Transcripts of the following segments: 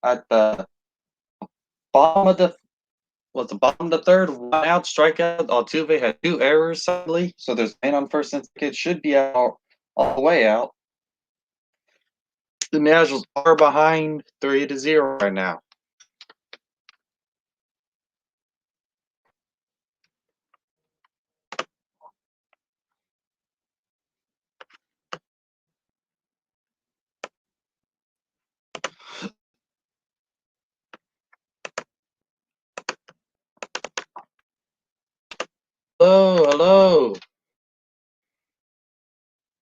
at the bottom of the was the bottom of the third, one out, strikeout. Altuve had two errors, sadly, so there's man on first and second. Should be out all the way out. The Nationals are behind 3-0 right now. Hello, hello.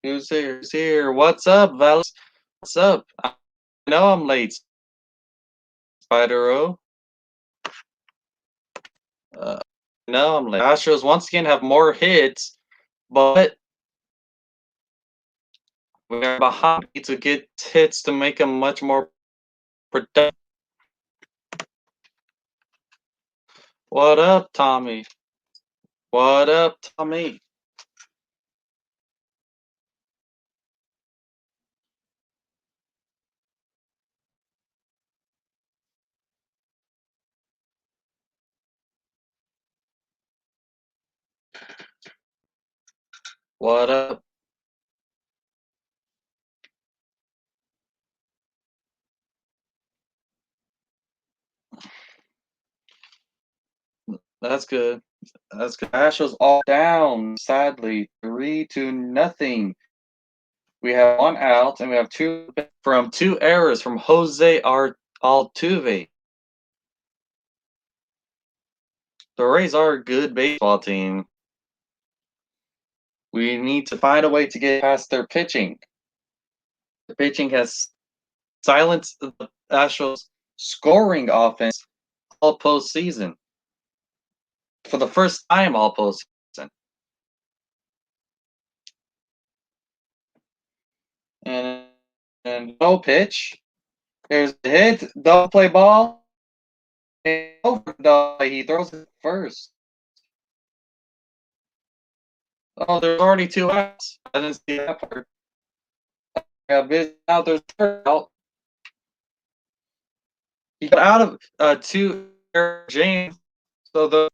Who's here? Who's here? What's up, Val? What's up? I know I'm late, Spider-O. No, I'm late. Astros once again have more hits, but we're behind to get hits to make them much more productive. What up, Tommy? What up, Tommy? What up? That's good. That's good. Astros all down, sadly, 3-0. We have one out, and we have two errors from Jose Altuve. The Rays are a good baseball team. We need to find a way to get past their pitching. The pitching has silenced the Astros' scoring offense all postseason. For the first time all postseason. And, and no pitch. There's a hit, double play ball. Over he throws it first. Oh, there's already two outs. I didn't see that part. Now there's third out. He got out of two James, so the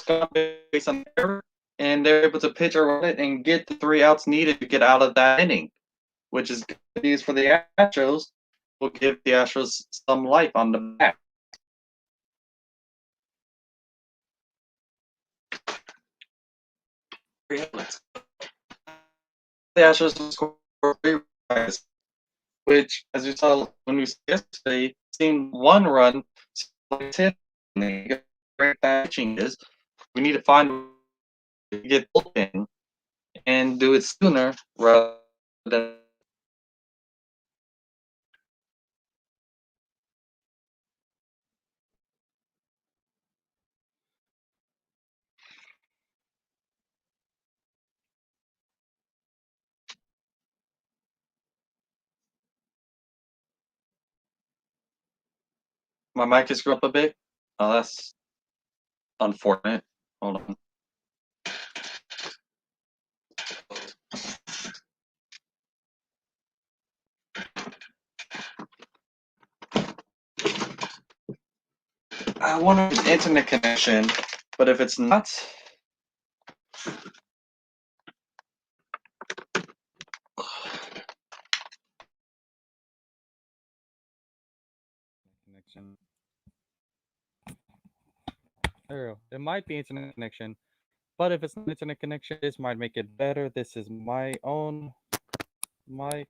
got based on error, and they're able to pitch around it and get the three outs needed to get out of that inning, which is good news for the Astros. Will give the Astros some life on the back. The Astros scored three runs, which, as we saw when we saw yesterday, seemed one run. Great pitching is. We need to find to get bullpen and do it sooner rather than. My mic is screwed up a bit. Oh, that's unfortunate. Hold on. I want an internet connection, but if it's not, Connection. There we go. It might be internet connection, but if it's not internet connection, this might make it better. This is my own mic.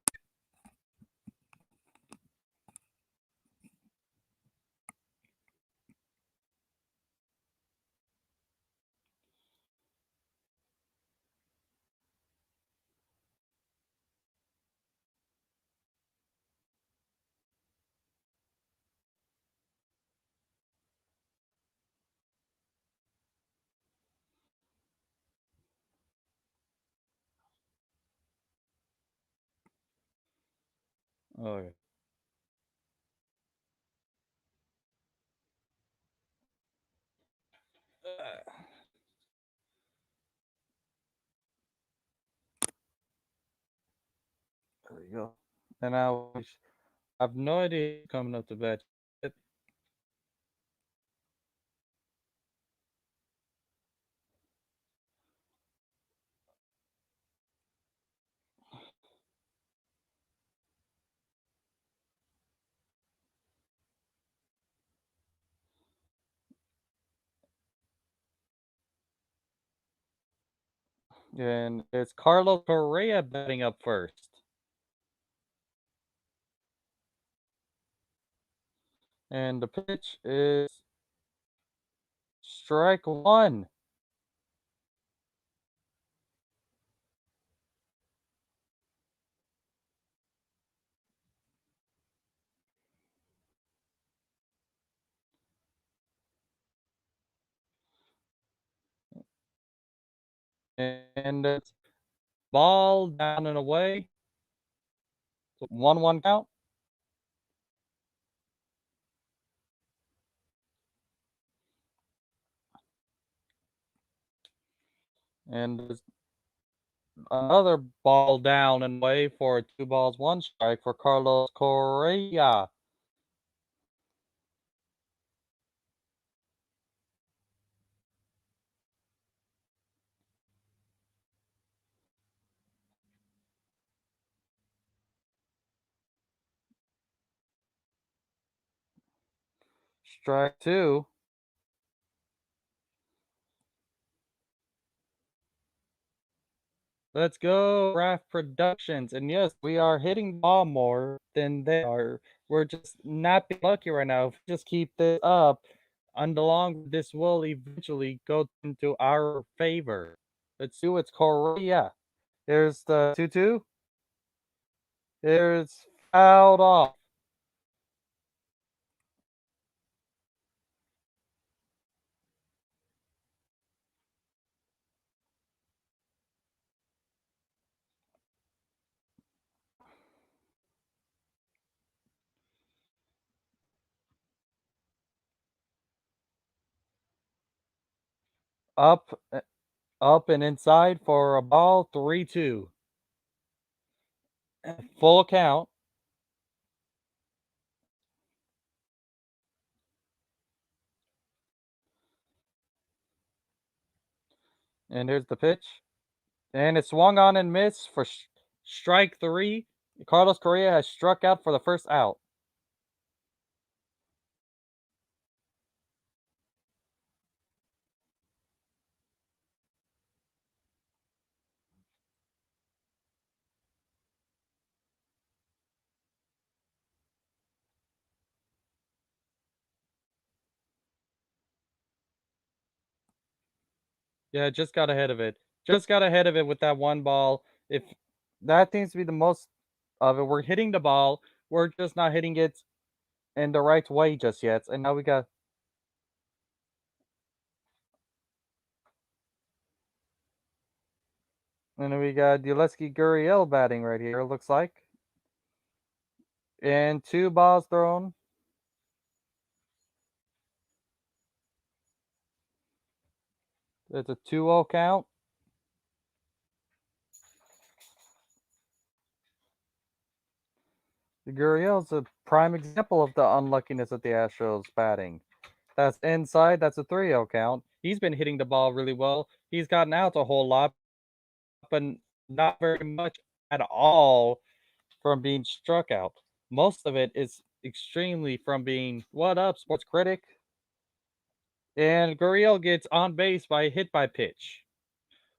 Okay. There we go. And now I have no idea who's coming up to bat. And it's Carlos Correa batting up first. And the pitch is strike one. And it's ball down and away. 1-1 count. And there's another ball down and away for a 2 balls, 1 strike for Carlos Correa. Strike two. Let's go, Raft Productions. And yes, we are hitting the ball more than they are. We're just not being lucky right now. If we just keep this up, and along this will eventually go into our favor. Let's see what's Korea. There's the 2-2. There's fouled off. Up, up and inside for a ball. 3-2. Full count. And here's the pitch. And it swung on and missed for strike three. Carlos Correa has struck out for the first out. Yeah, just got ahead of it. Just got ahead of it with that one ball. If that seems to be the most of it, we're hitting the ball. We're just not hitting it in the right way just yet. And now we got Yulesky Gurriel batting right here, looks like. And 2 balls thrown. It's a 2-0 count. Gurriel's a prime example of the unluckiness of the Astros batting. That's inside. That's a 3-0 count. He's been hitting the ball really well. He's gotten out a whole lot, but not very much at all from being struck out. Most of it is extremely from being what up, sports critic. And Gurriel gets on base by hit by pitch.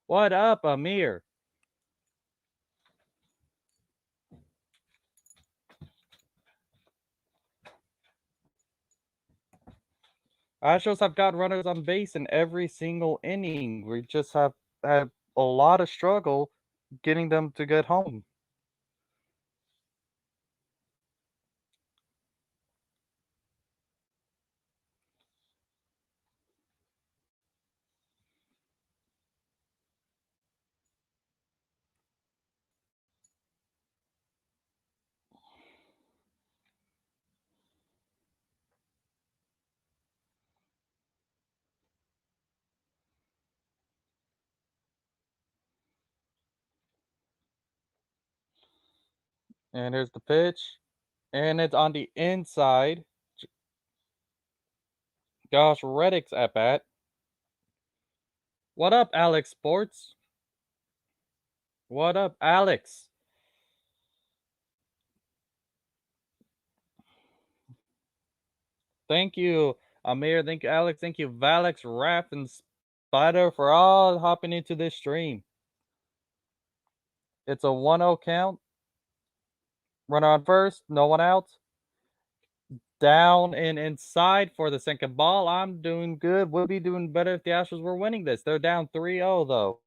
What up, Amir? Astros have got runners on base in every single inning. We just have had a lot of struggle getting them to get home. And here's the pitch. And it's on the inside. Josh Reddick's at bat. What up, Alex Sports? What up, Alex? Thank you, Amir. Thank you, Alex. Thank you, Valix, Raph, and Spider for all hopping into this stream. It's a 1-0 count. Runner on first, no one out. Down and inside for the second ball. I'm doing good. Would be doing better if the Astros were winning this. They're down 3-0 though.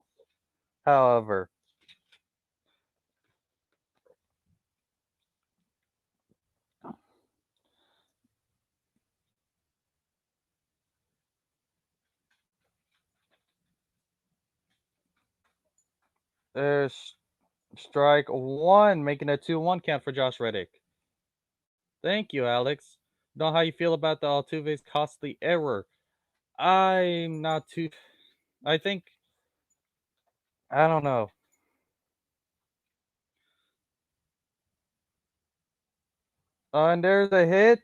However, there's strike one, making a 2-1 count for Josh Reddick. Thank you, Alex. Know how you feel about the Altuve's costly error. I'm not too. I think. I don't know. And there's a hit,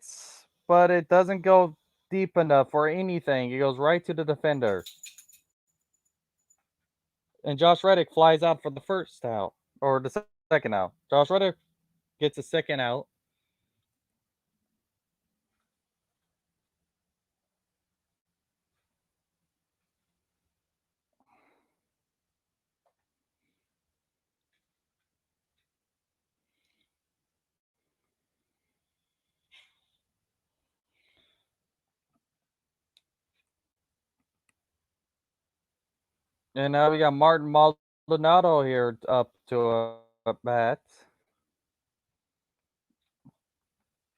but it doesn't go deep enough for anything. It goes right to the defender. And Josh Reddick flies out for the first out, or the second out. Josh Reddick gets a second out. And now we got Martin Maldonado here up to a bat.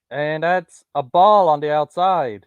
And that's a ball on the outside.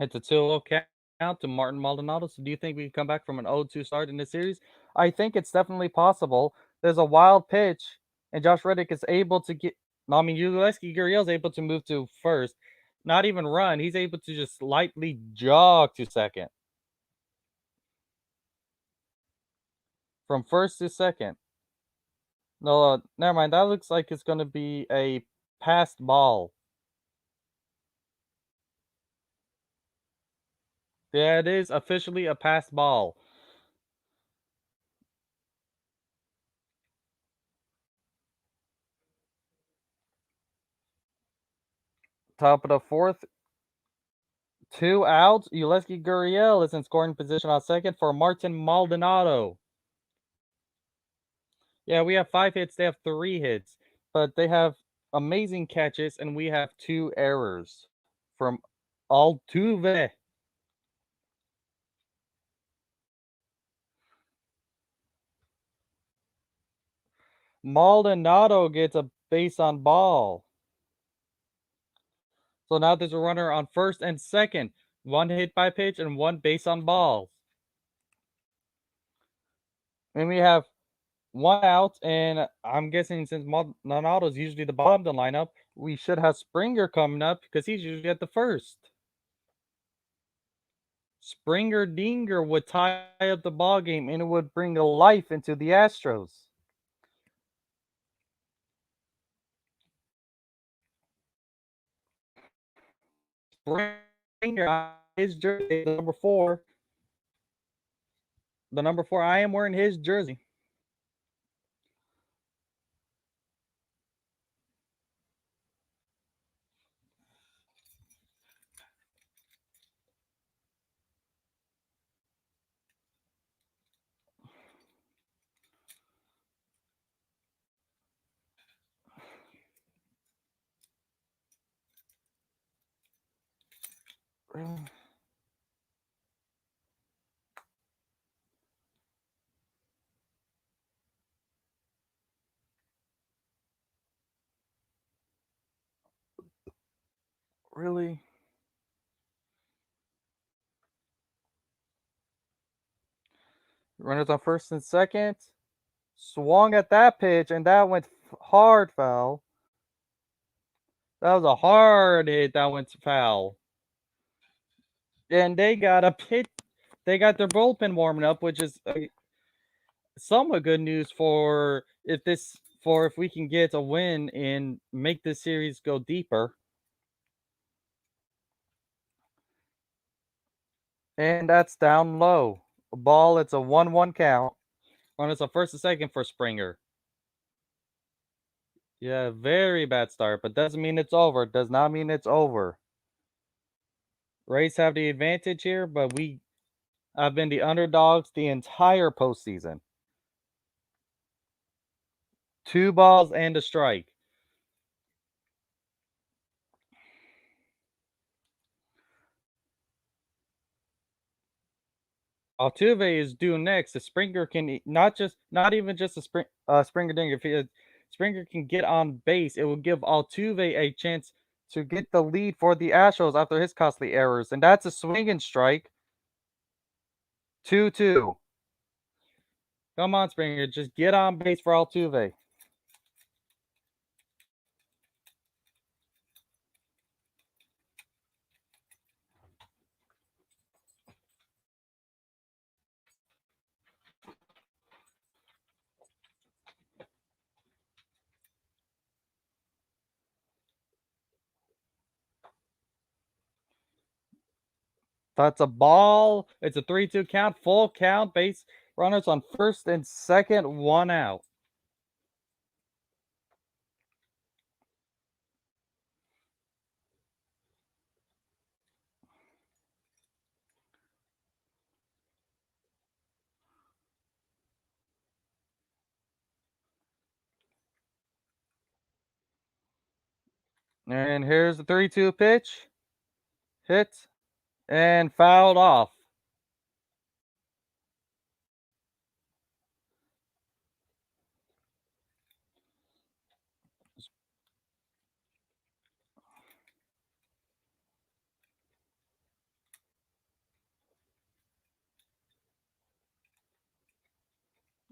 It's a 2-0 count to Martin Maldonado. So do you think we can come back from an 0-2 start in this series? I think it's definitely possible. There's a wild pitch, and Josh Reddick is able to get. No, I mean, Yulieski Gurriel is able to move to first, not even run. He's able to just lightly jog to second. From first to second. No, never mind. That looks like it's going to be a passed ball. Yeah, it is officially a passed ball. Top of the fourth, 2 outs. Yulieski Gurriel is in scoring position on second for Martin Maldonado. Yeah, we have 5 hits. They have 3 hits, but they have amazing catches, and we have 2 errors from Altuve. Maldonado gets a base on ball. So now there's a runner on first and second. 1 hit by pitch and 1 base on balls. And we have 1 out, and I'm guessing since Maldonado is usually the bottom of the lineup, we should have Springer coming up because he's usually at the first. Springer Dinger would tie up the ball game, and it would bring a life into the Astros. Springer, his jersey, the number 4. The number 4, I am wearing his jersey. Really? Runners on first and second. Swung at that pitch, and that went hard foul. That was a hard hit that went foul. And they got a pit. They got their bullpen warming up, which is somewhat good news for if we can get a win and make this series go deeper. And that's down low. Ball, it's a 1-1 count. Runners on first and second for Springer. Yeah, very bad start, but doesn't mean it's over. Does not mean it's over. Rays have the advantage here, but we have been the underdogs the entire postseason. 2 balls and a strike. Altuve is due next. The Springer can not even just a Springer thing. If Springer can get on base, it will give Altuve a chance to get the lead for the Astros after his costly errors, and that's a swinging strike. 2-2. Come on, Springer, just get on base for Altuve. That's a ball. It's a 3-2 count, full count, base runners on first and second, 1 out. And here's the 3-2 pitch. Hit and fouled off.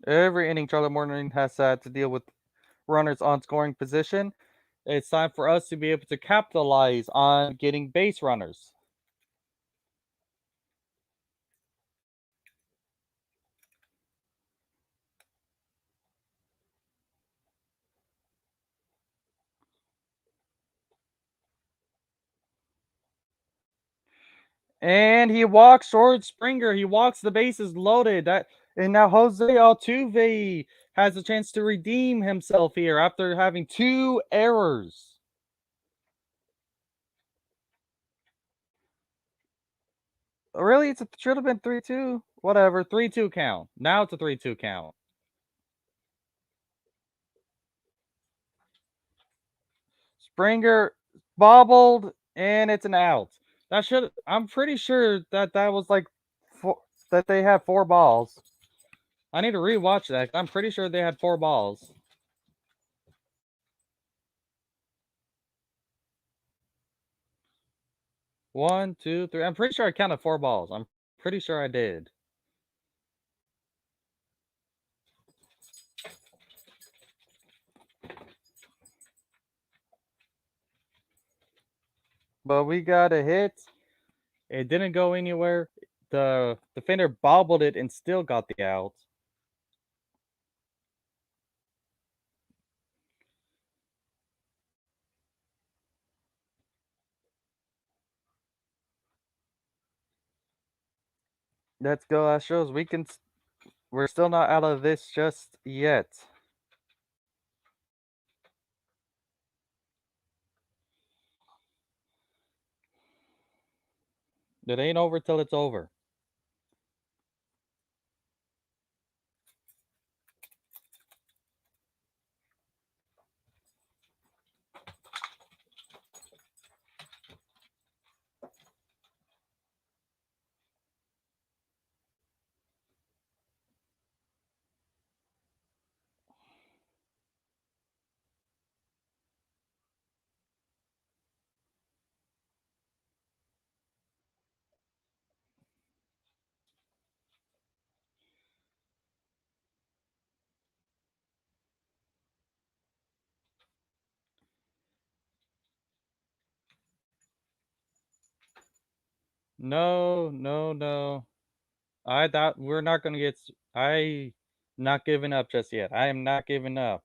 Every inning, Charlie Morton has had to deal with runners on scoring position. It's time for us to be able to capitalize on getting base runners. And he walks towards Springer. He walks the bases loaded. And now Jose Altuve has a chance to redeem himself here after having 2 errors. Really, it should have been 3-2. Whatever, 3-2 count. Now it's a 3-2 count. Springer bobbled, and it's an out. I'm pretty sure that was like that they had 4 balls. I need to rewatch that. I'm pretty sure they had 4 balls. 1, 2, 3. I'm pretty sure I counted 4 balls. I'm pretty sure I did. But we got a hit. It didn't go anywhere. The defender bobbled it and still got the out. Let's go, Astros. We're still not out of this just yet. It ain't over till it's over. No, no, no. I thought we're not gonna get. I not giving up just yet. I am not giving up.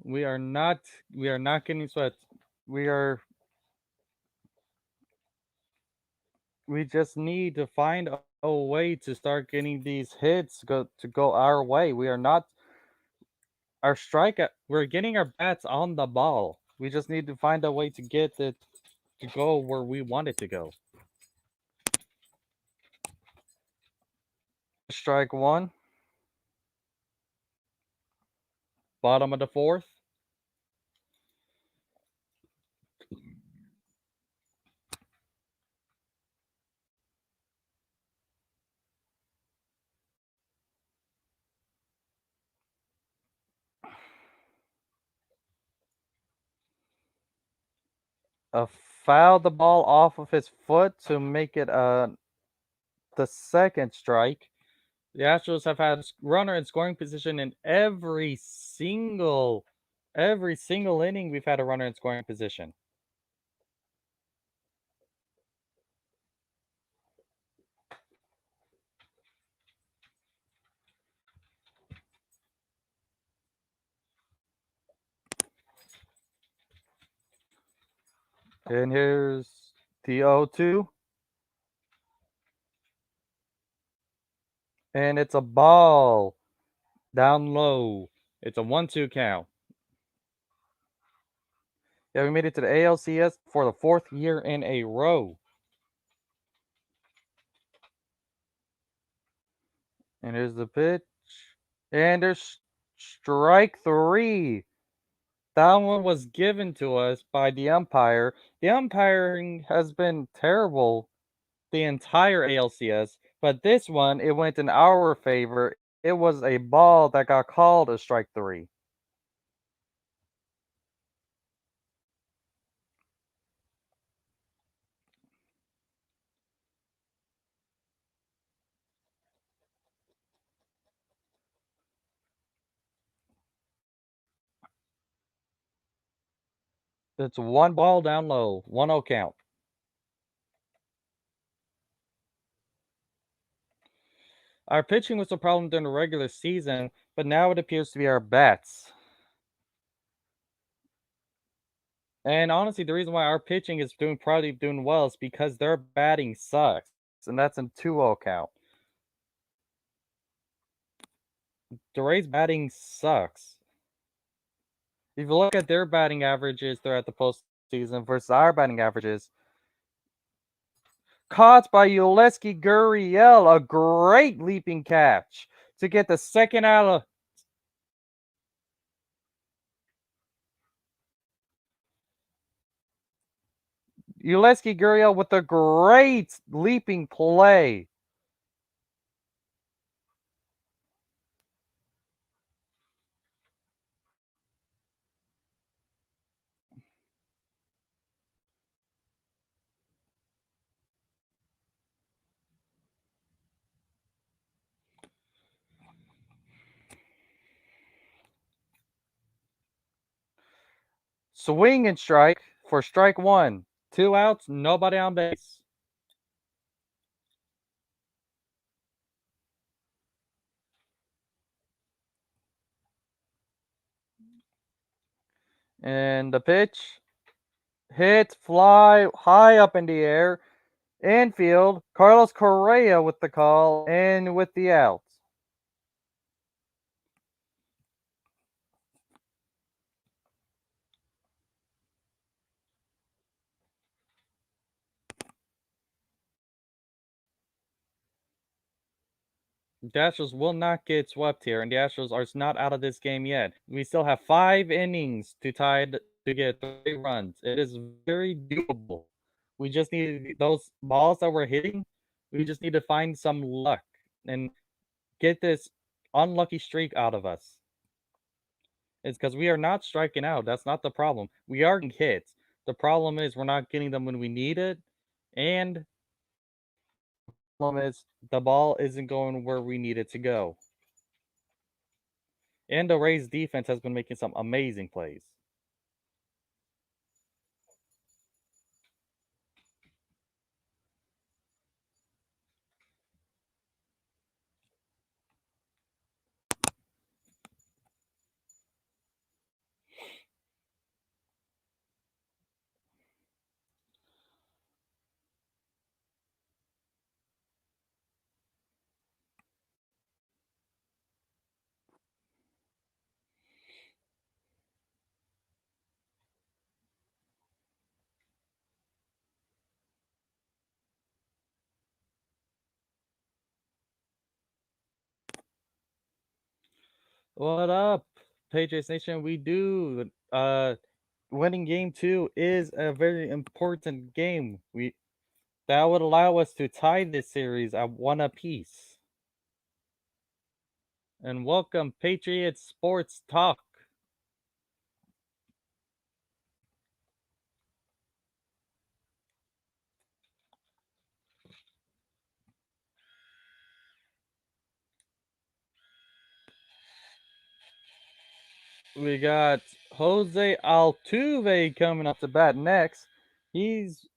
We are not. We are not getting swept. We are. We just need to find a way to start getting these hits go our way. We are not. Our strike. We're getting our bats on the ball. We just need to find a way to get it to go where we want it to go. Strike one. Bottom of the fourth. Foul the ball off of his foot to make it the second strike. The Astros have had runner in scoring position in every single inning we've had a runner in scoring position. And here's the 0-2. And it's a ball down low. It's a 1-2 count. Yeah, we made it to the ALCS for the fourth year in a row. And here's the pitch. And there's strike three. That one was given to us by the umpire. The umpiring has been terrible the entire ALCS, but this one, it went in our favor. It was a ball that got called a strike three. It's one ball down low, 1-0 count. Our pitching was a problem during the regular season, but now it appears to be our bats. And honestly, the reason why our pitching is probably doing well is because their batting sucks, and that's a 2-0 count. The Rays' batting sucks. If you look at their batting averages throughout the postseason versus our batting averages, caught by Yulesky Gurriel, a great leaping catch to get the second out Uleski Gurriel with a great leaping play. Swing and strike for strike one. 2 outs, nobody on base. And the pitch, hit, fly high up in the air, infield. Carlos Correa with the call and with the out. The Astros will not get swept here, and the Astros are not out of this game yet. We still have 5 innings to tie to get 3 runs. It is very doable. We just need those balls that we're hitting. We just need to find some luck and get this unlucky streak out of us. It's because we are not striking out. That's not the problem. We are getting hits. The problem is we're not getting them when we need it, and the problem is the ball isn't going where we need it to go. And the Rays defense has been making some amazing plays. What up, Patriots Nation? We do. Winning game two is a very important game. That would allow us to tie this series at 1 apiece. And welcome, Patriots Sports Talk. We got Jose Altuve coming up to bat next. He's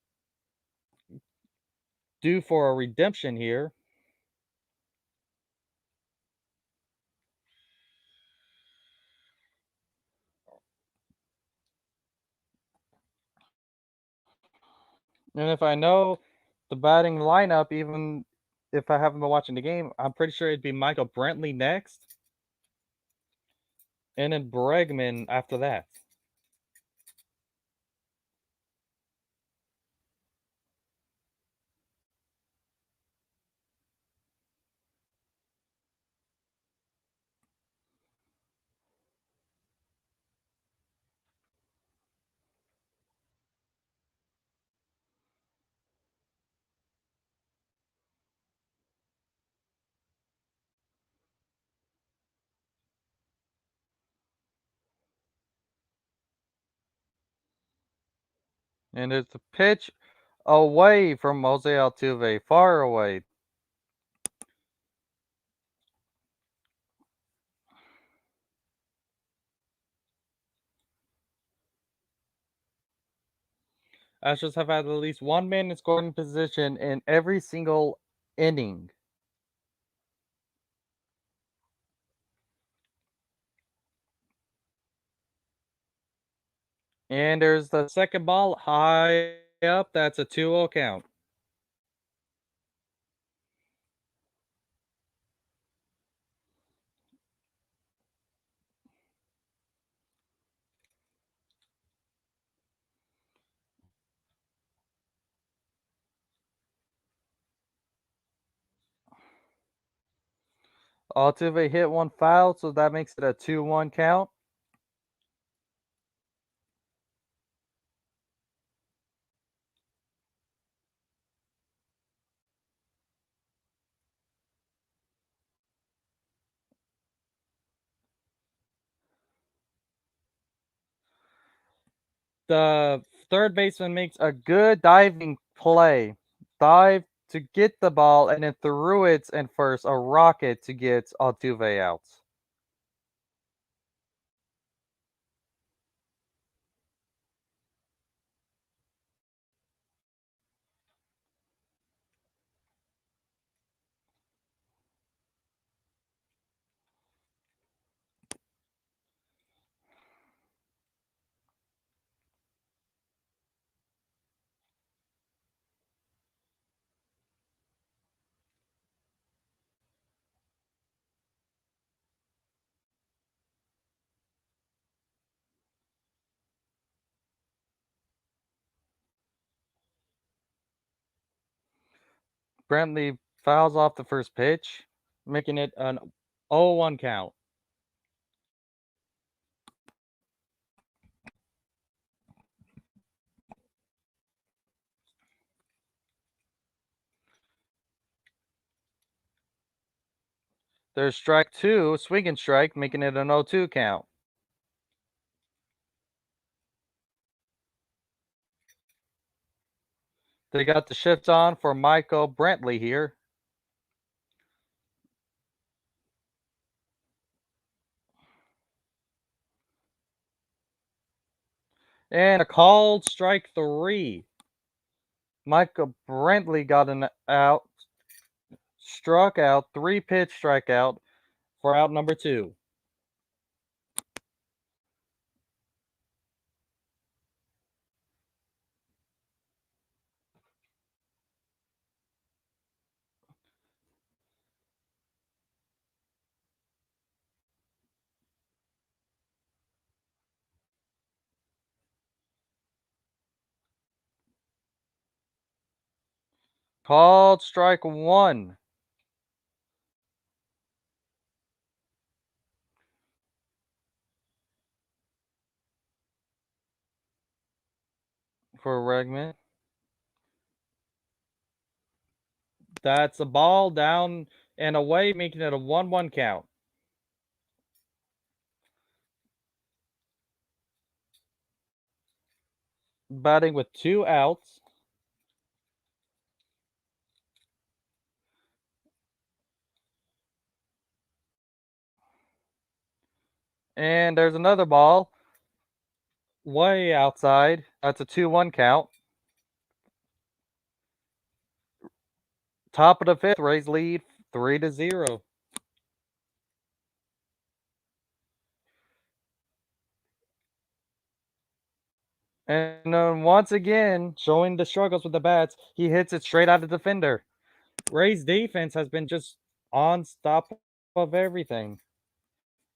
due for a redemption here. And if I know the batting lineup, even if I haven't been watching the game, I'm pretty sure it'd be Michael Brantley next, and then Bregman after that. And there's the pitch away from Jose Altuve, far away. Astros have had at least one man in scoring position in every single inning. And there's the second ball high up. That's a 2-0 count. Altuve hit one foul, so that makes it a 2-1 count. The third baseman makes a good diving play. Dive to get the ball and then threw it and first a rocket to get Altuve out. Brantley fouls off the first pitch, making it an 0-1 count. There's strike two, swing and strike, making it an 0-2 count. They got the shift on for Michael Brantley here. And a called strike three. Michael Brantley got an out, struck out, 3-pitch strikeout for out number two. Called strike one for Regman. That's a ball down and away, making it a 1-1 count. Batting with 2 outs. And there's another ball way outside. That's a 2-1 count. Top of the fifth, Rays lead 3-0. And then once again, showing the struggles with the bats, he hits it straight out of the defender. Ray's defense has been just on top of everything.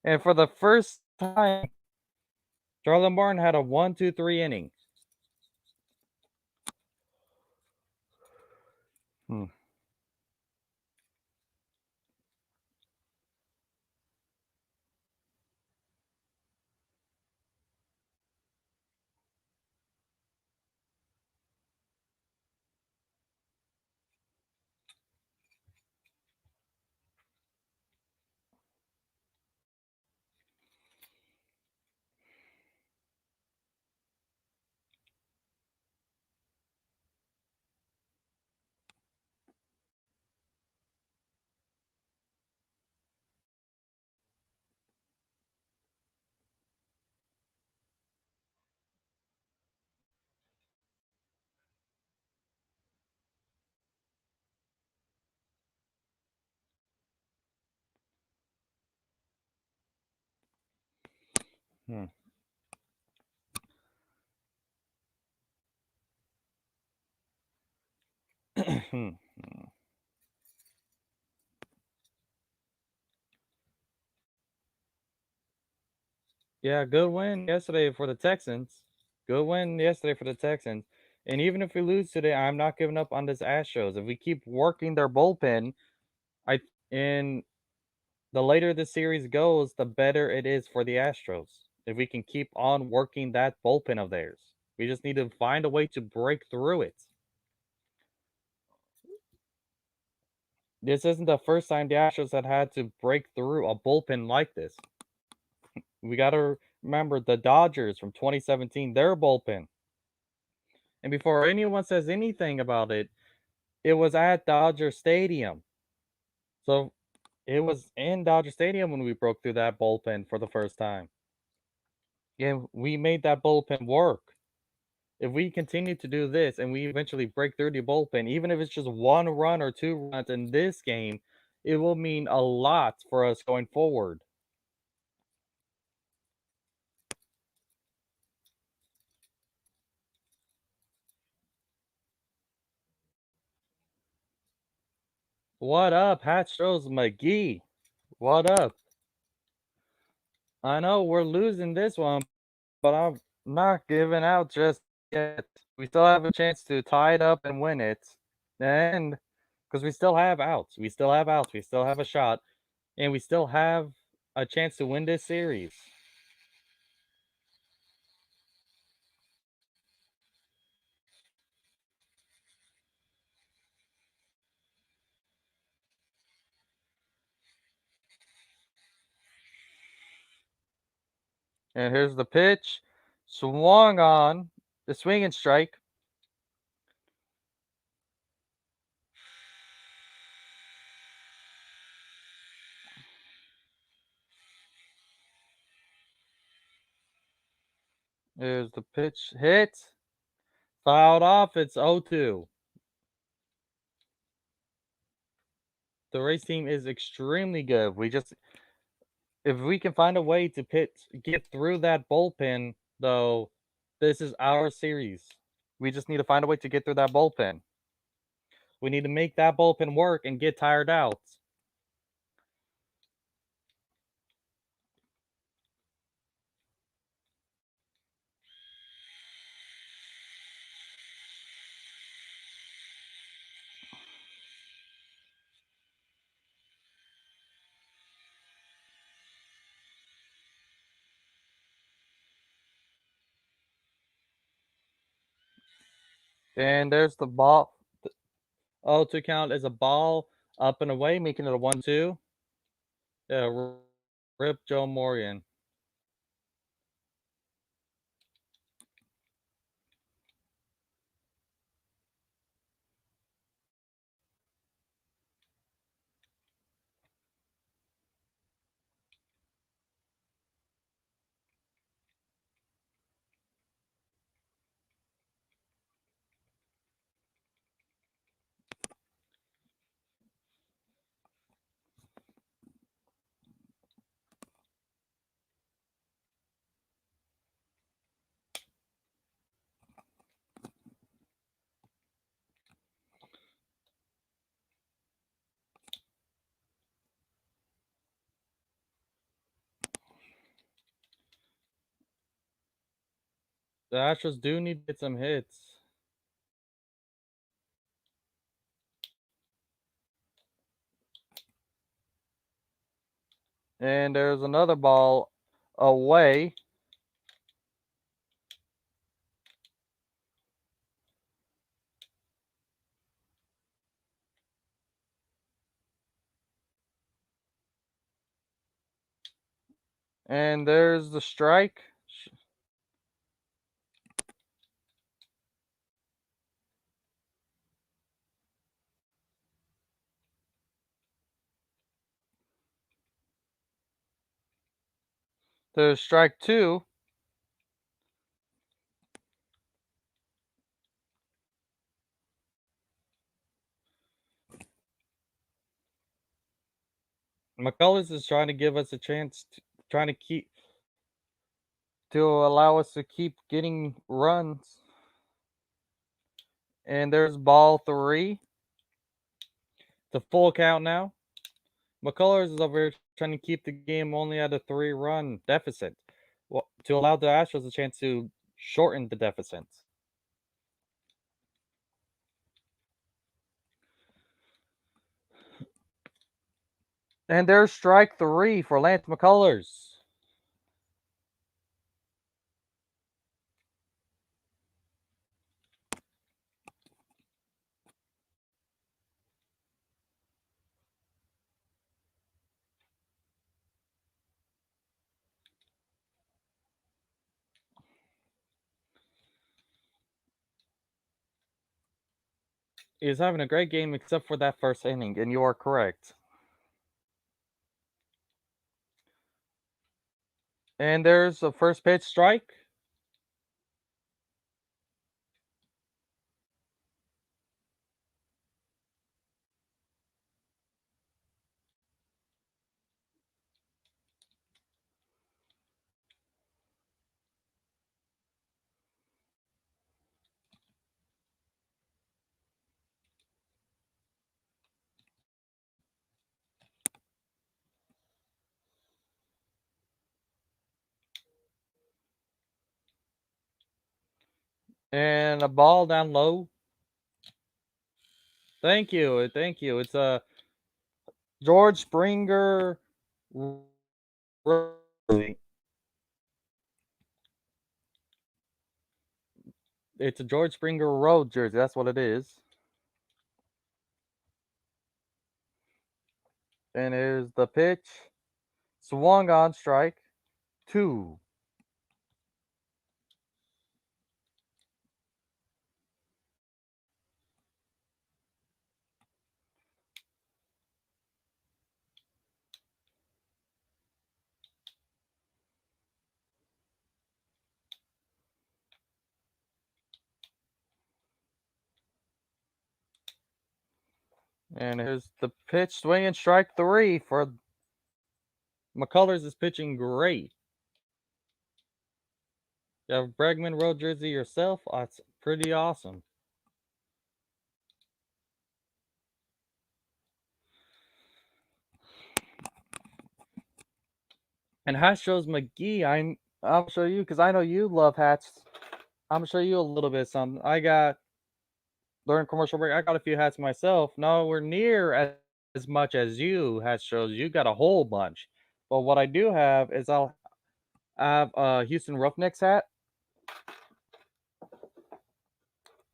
And for the first time, Charlie Martin had a 1-2-3 inning. Hmm. Hmm. Hmm. Yeah, good win yesterday for the Texans. Good win yesterday for the Texans. And even if we lose today, I'm not giving up on this Astros. If we keep working their bullpen, I and the later the series goes, the better it is for the Astros. If we can keep on working that bullpen of theirs, we just need to find a way to break through it. This isn't the first time the Astros had to break through a bullpen like this. We gotta remember the Dodgers from 2017, their bullpen. And before anyone says anything about it, it was at Dodger Stadium. So it was in Dodger Stadium when we broke through that bullpen for the first time. And we made that bullpen work. If we continue to do this and we eventually break through the bullpen, even if it's just 1 run or 2 runs in this game, it will mean a lot for us going forward. What up, Astros McGee? What up? I know we're losing this one, but I'm not giving out just yet. We still have a chance to tie it up and win it. And because we still have outs, we still have outs, we still have a shot, and we still have a chance to win this series. And here's the pitch. Swung on. The swing and strike. There's the pitch hit. Fouled off. It's 0-2. The race team is extremely good. If we can find a way to get through that bullpen, though, this is our series. We just need to find a way to get through that bullpen. We need to make that bullpen work and get tired out. And there's the ball. 0-2 count is a ball up and away, making it a 1-2. Yeah, rip Joe Morgan. The Astros do need to get some hits. And there's another ball away. And there's the strike. There's strike two. McCullers is trying to give us a chance, trying to allow us to keep getting runs. And there's ball three. The full count now. McCullers is over here trying to keep the game only at a 3-run deficit, to allow the Astros a chance to shorten the deficit. And there's strike three for Lance McCullers. is having a great game except for that first inning, and you are correct. And there's a first pitch strike. And a ball down low. Thank you, thank you. It's a George Springer. It's a George Springer road jersey. That's what it is. And here's the pitch. Swung on strike. Two. And here's the pitch. Swinging strike three for McCullers is pitching great. You have Bregman road jersey yourself. That's pretty awesome. And hat shows McGee. I'll show you because I know you love hats. I'm gonna show you a little bit of something. I got during commercial break. I got a few hats myself. Nowhere near as much as you hat shows. You got a whole bunch. But what I do have is I'll have a Houston Roughnecks hat,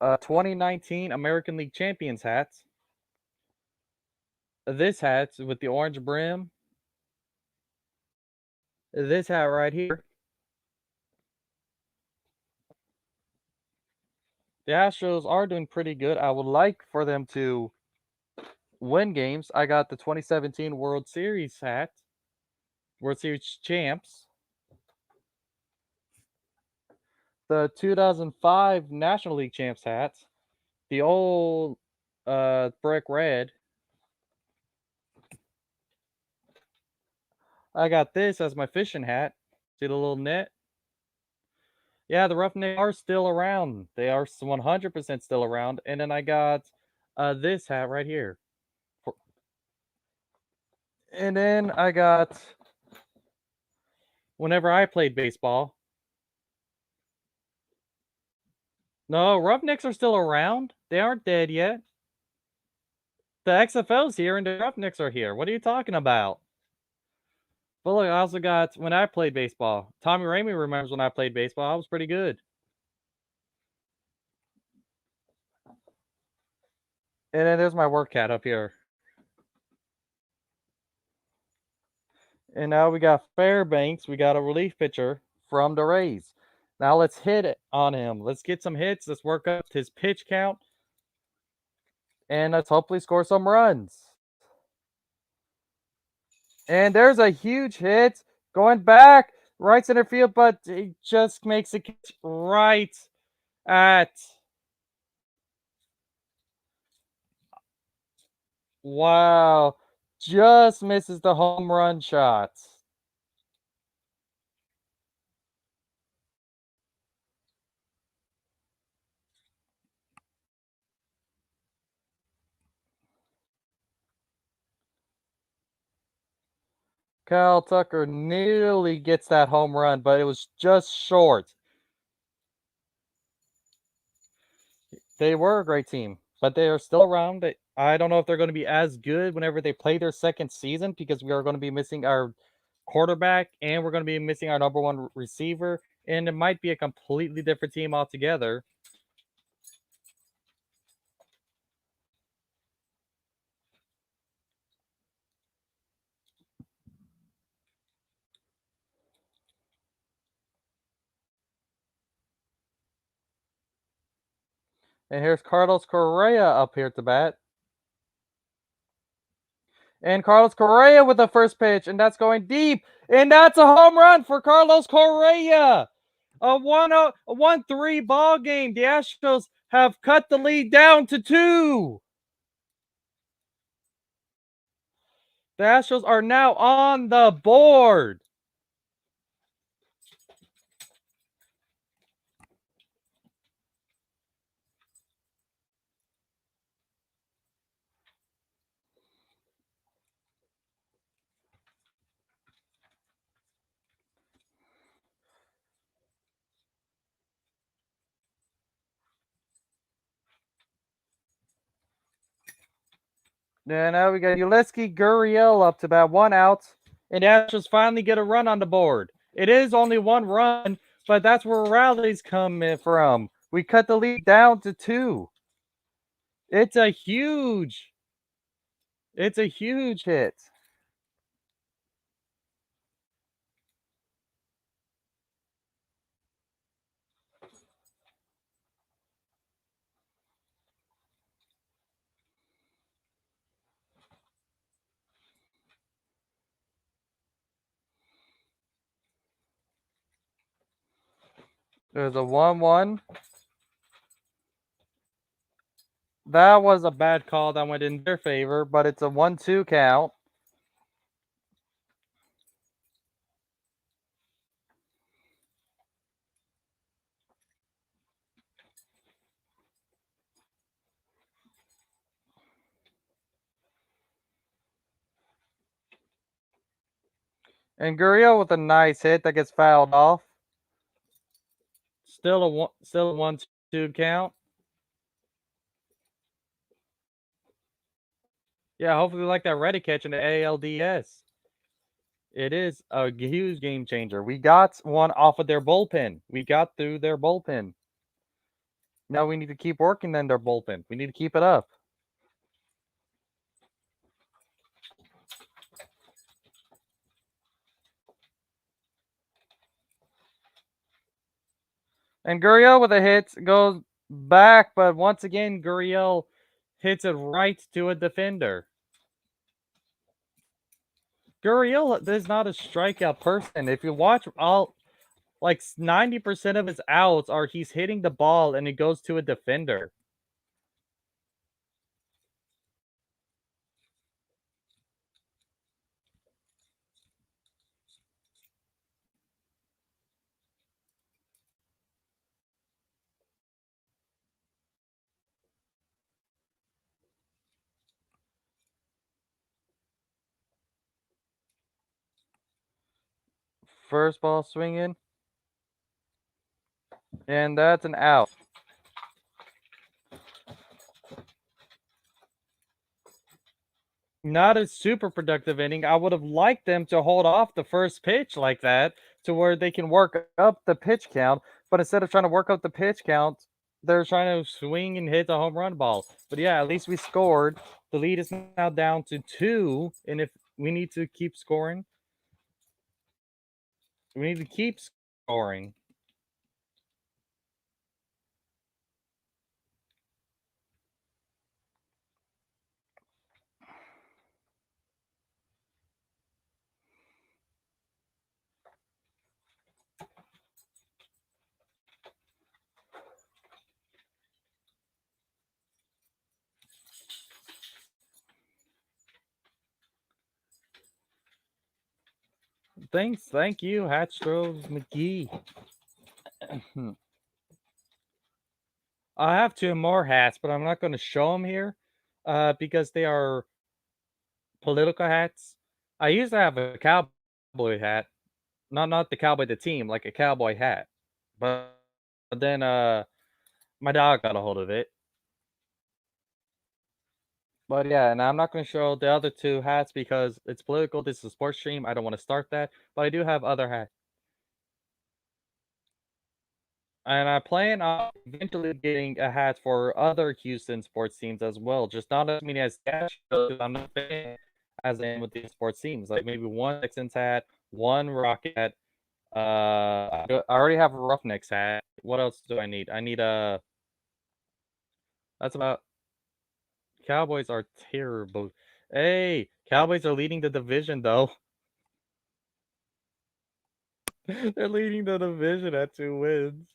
a 2019 American League Champions hat, this hat with the orange brim, this hat right here. The Astros are doing pretty good. I would like for them to win games. I got the 2017 World Series hat, World Series champs, the 2005 National League champs hat, the old brick red. I got this as my fishing hat. See the little net? Yeah, the Roughnecks are still around. They are 100% still around. And then I got this hat right here. And then I got whenever I played baseball. No, Roughnecks are still around. They aren't dead yet. The XFL's here and the Roughnecks are here. What are you talking about? But look, I also got when I played baseball. Tommy Ramey remembers when I played baseball. I was pretty good. And then there's my work hat up here. And now we got Fairbanks. We got a relief pitcher from the Rays. Now let's hit it on him. Let's get some hits. Let's work up his pitch count. And let's hopefully score some runs. And there's a huge hit going back right center field, but he just makes a catch right at. Wow. Just misses the home run shot. Kyle Tucker nearly gets that home run, but it was just short. They were a great team, but they are still around. I don't know if they're going to be as good whenever they play their second season because we are going to be missing our quarterback and we're going to be missing our number one receiver, and it might be a completely different team altogether. And here's Carlos Correa up here to bat. And Carlos Correa with the first pitch, and that's going deep. And that's a home run for Carlos Correa. A 1-3 ball game. The Astros have cut the lead down to 2. The Astros are now on the board. And now we got Yulieski Gurriel up to bat, 1 out. And the Astros finally get a run on the board. It is only 1 run, but that's where rallies come from. We cut the lead down to 2. It's a huge hit. There's a 1-1. That was a bad call that went in their favor, but it's a 1-2 count. And Gurriel with a nice hit that gets fouled off. Still a 1-2 count. Yeah, hopefully like that Reddy catch in the ALDS. It is a huge game changer. We got one off of their bullpen. We got through their bullpen. Now we need to keep working on their bullpen. We need to keep it up. And Gurriel with a hit goes back, but once again, Gurriel hits it right to a defender. Gurriel is not a strikeout person. If you watch all, like 90% of his outs are he's hitting the ball and it goes to a defender. First ball swinging. And that's an out. Not a super productive inning. I would have liked them to hold off the first pitch like that to where they can work up the pitch count. But instead of trying to work up the pitch count, they're trying to swing and hit the home run ball. But yeah, at least we scored. The lead is now down to 2. And if we need to keep scoring, we need to keep scoring. Thank you, Hatchstros McGee. I have 2 more hats, but I'm not going to show them here because they are political hats. I used to have a cowboy hat, not the cowboy the team, like a cowboy hat. But then my dog got a hold of it. But yeah, and I'm not going to show the other 2 hats because it's political. This is a sports stream. I don't want to start that, but I do have other hats. And I plan on eventually getting a hat for other Houston sports teams as well. Just not as many as the Astros. I'm not a fan as I am with these sports teams. Like maybe one Texans hat, one Rocket hat. I already have a Roughnecks hat. What else do I need? I need a That's about Cowboys are terrible. Hey, Cowboys are leading the division though. They're leading the division at 2 wins.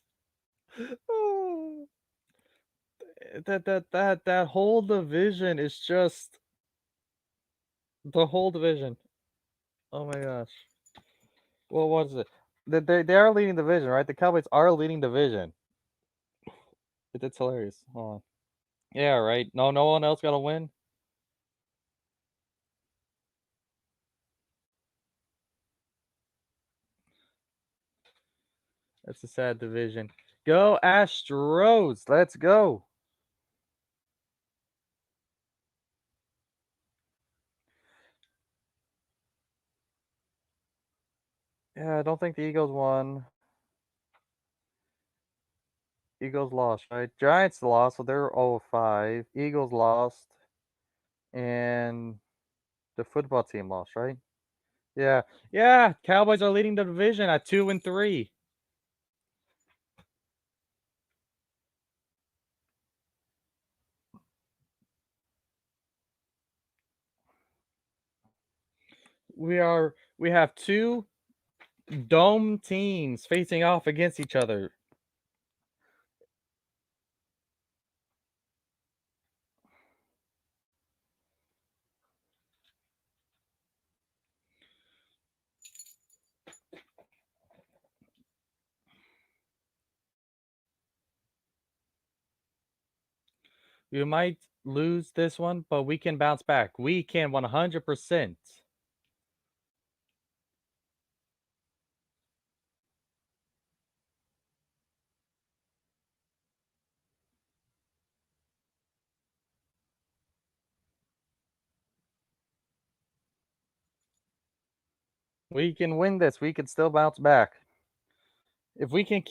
Oh, that whole division is just the whole division. Oh my gosh. What was it? They are leading the division, right? The Cowboys are leading the division. It's hilarious. Hold on. Yeah, right. No one else got to win. That's a sad division. Go Astros. Let's go. Yeah, I don't think the Eagles won. Eagles lost, right? Giants lost, so they're 0-5. Eagles lost, and the football team lost, right? Yeah, yeah. Cowboys are leading the division at 2-3. We have two dome teams facing off against each other. We might lose this one, but we can bounce back. We can 100%. We can win this. We can still bounce back. If we can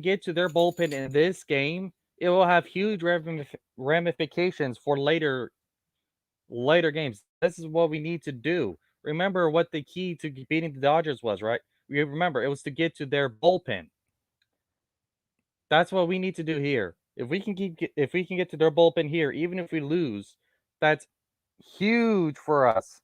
get to their bullpen in this game, it will have huge ramifications for later games. This is what we need to do. Remember what the key to beating the Dodgers was, right? We remember it was to get to their bullpen. That's what we need to do here. If we can get to their bullpen here, even if we lose, that's huge for us.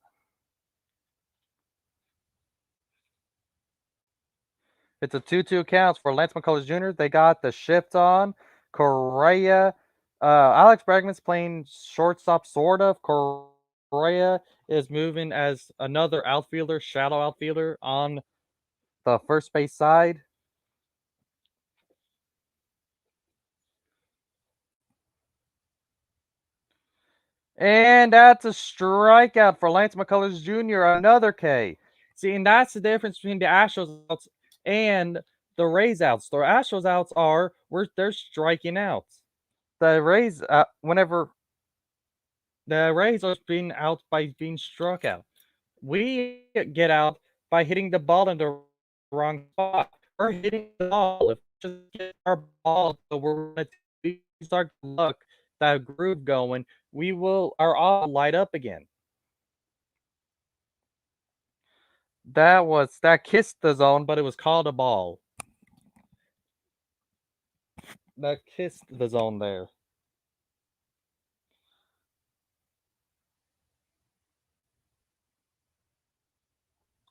It's a 2-2 counts for Lance McCullers Jr. They got the shift on. Correa. Alex Bregman's playing shortstop, sort of. Correa is moving as another outfielder, shadow outfielder on the first base side. And that's a strikeout for Lance McCullers Jr., another K. See, and that's the difference between the Astros outs and the Rays outs. The Astros outs they're striking out. The Rays, whenever the Rays are being out by being struck out, we get out by hitting the ball in the wrong spot. We're hitting the ball. If we just get our ball, so we're going to start to look that groove going, our all light up again. That kissed the zone, but it was called a ball. That kissed the zone there.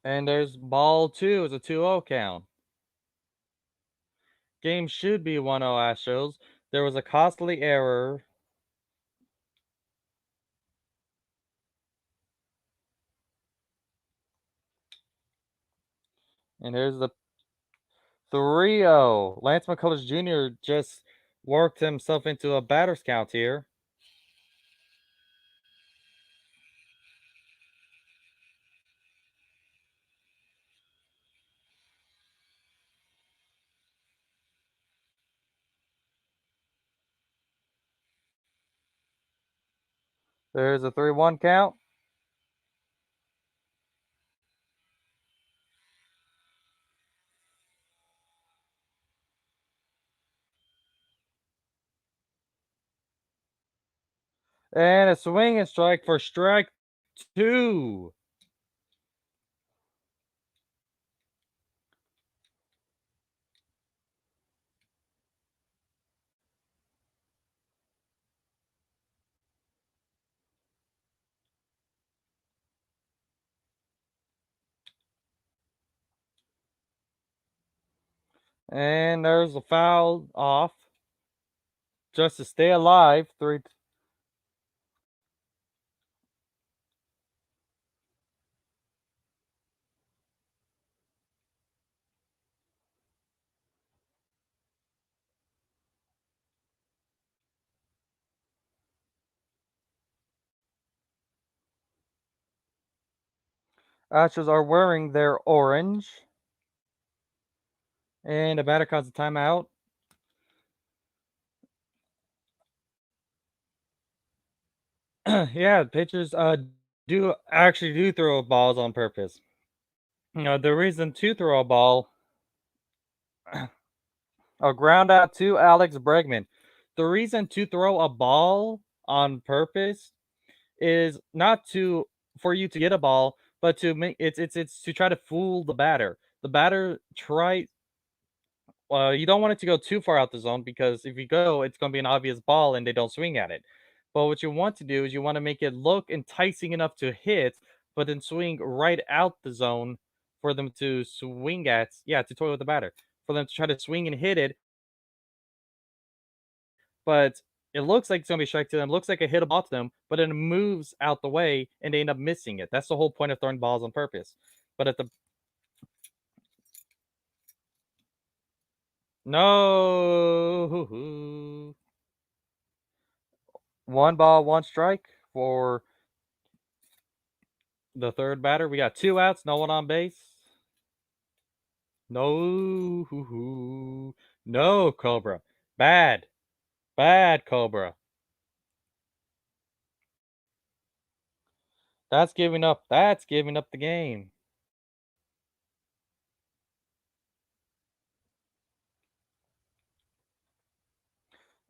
And there's ball two. It's a 2-0 count. Game should be 1-0 Astros. There was a costly error. And there's the 3-0. Lance McCullers Jr. just worked himself into a batter's count here. There's a 3-1 count. And a swing and strike for strike two. And there's a foul off just to stay alive. Three. Astros are wearing their orange. And the batter calls a timeout. Yeah, pitchers do throw balls on purpose. The reason to throw a ball, a ground out to Alex Bregman. The reason to throw a ball on purpose is not to for you to get a ball, but to make it's to try to fool the batter. The batter try you don't want it to go too far out the zone because if you go, it's going to be an obvious ball and they don't swing at it. But what you want to do is you want to make it look enticing enough to hit, but then swing right out the zone for them to swing at. Yeah, to toy with the batter. For them to try to swing and hit it, but it looks like it's going to be a strike to them, looks like a hit a ball to them, but then it moves out the way and they end up missing it. That's the whole point of throwing balls on purpose. But at the no, one ball, one strike for the third batter. We got two outs, no one on base. No, no, Cobra. Bad, bad Cobra. That's giving up. That's giving up the game.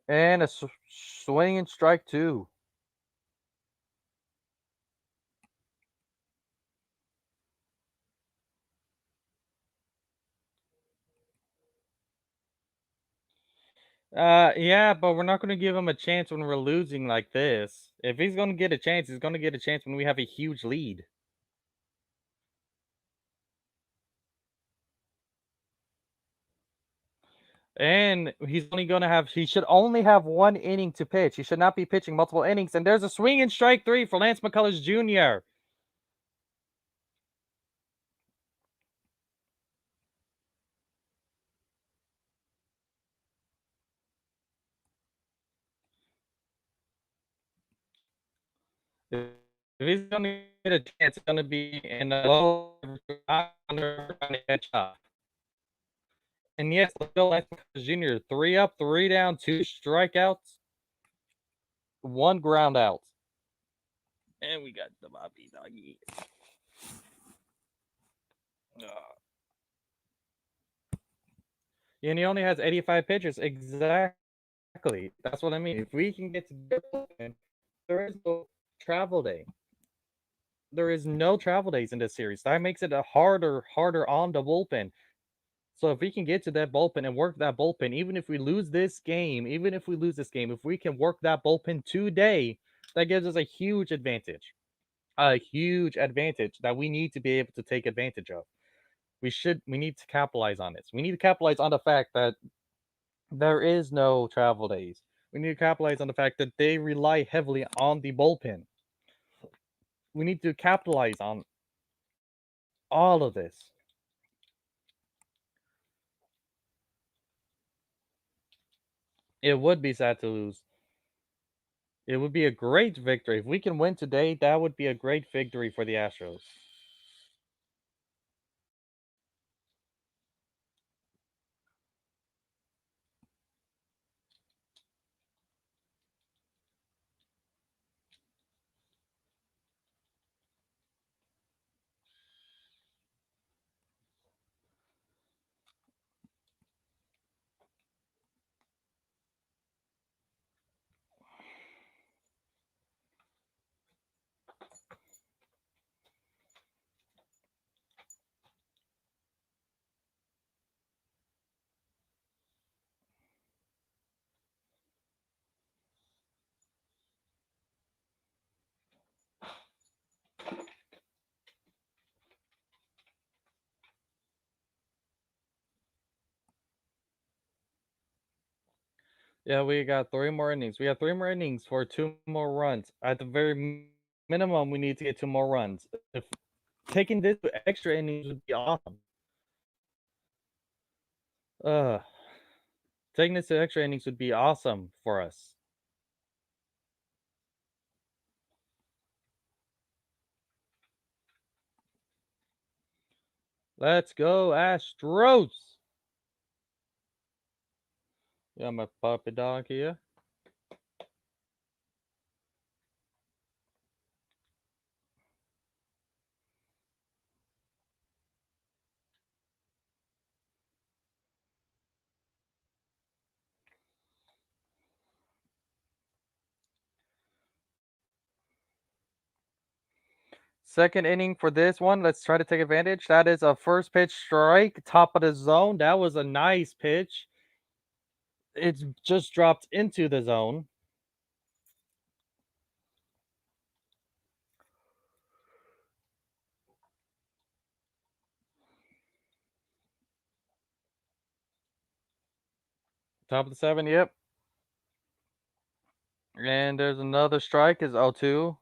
And a swinging strike two. Yeah, but we're not going to give him a chance when we're losing like this. If he's going to get a chance, he's going to get a chance when we have a huge lead. And he should only have one inning to pitch. He should not be pitching multiple innings. And there's a swing and strike three for Lance McCullers Jr. If he's going to get a chance, it's going to be in a low catch up. And yes, let's go Lance McCullers Jr. Three up, three down, two strikeouts, one ground out. And we got the Bobby Doggy. And he only has 85 pitches. Exactly. That's what I mean. If we can get to the bullpen, there is no travel day. There is no travel days in this series. That makes it a harder on the bullpen. So if we can get to that bullpen and work that bullpen, even if we lose this game, if we can work that bullpen today, that gives us a huge advantage. A huge advantage that we need to be able to take advantage of. We need to capitalize on this. We need to capitalize on the fact that there is no travel days. We need to capitalize on the fact that they rely heavily on the bullpen. We need to capitalize on all of this. It would be sad to lose. It would be a great victory. If we can win today, that would be a great victory for the Astros. Yeah, we got 3 more innings. We have 3 more innings for 2 more runs. At the very minimum, we need to get 2 more runs. If taking this to extra innings would be awesome. Uh, taking this to extra innings would be awesome for us. Let's go, Astros! Yeah, my puppy dog here. Second inning for this one. Let's try to take advantage. That is a first pitch strike, top of the zone. That was a nice pitch. It's just dropped into the zone. Top of the 7, yep. And there's another strike, is 0-2.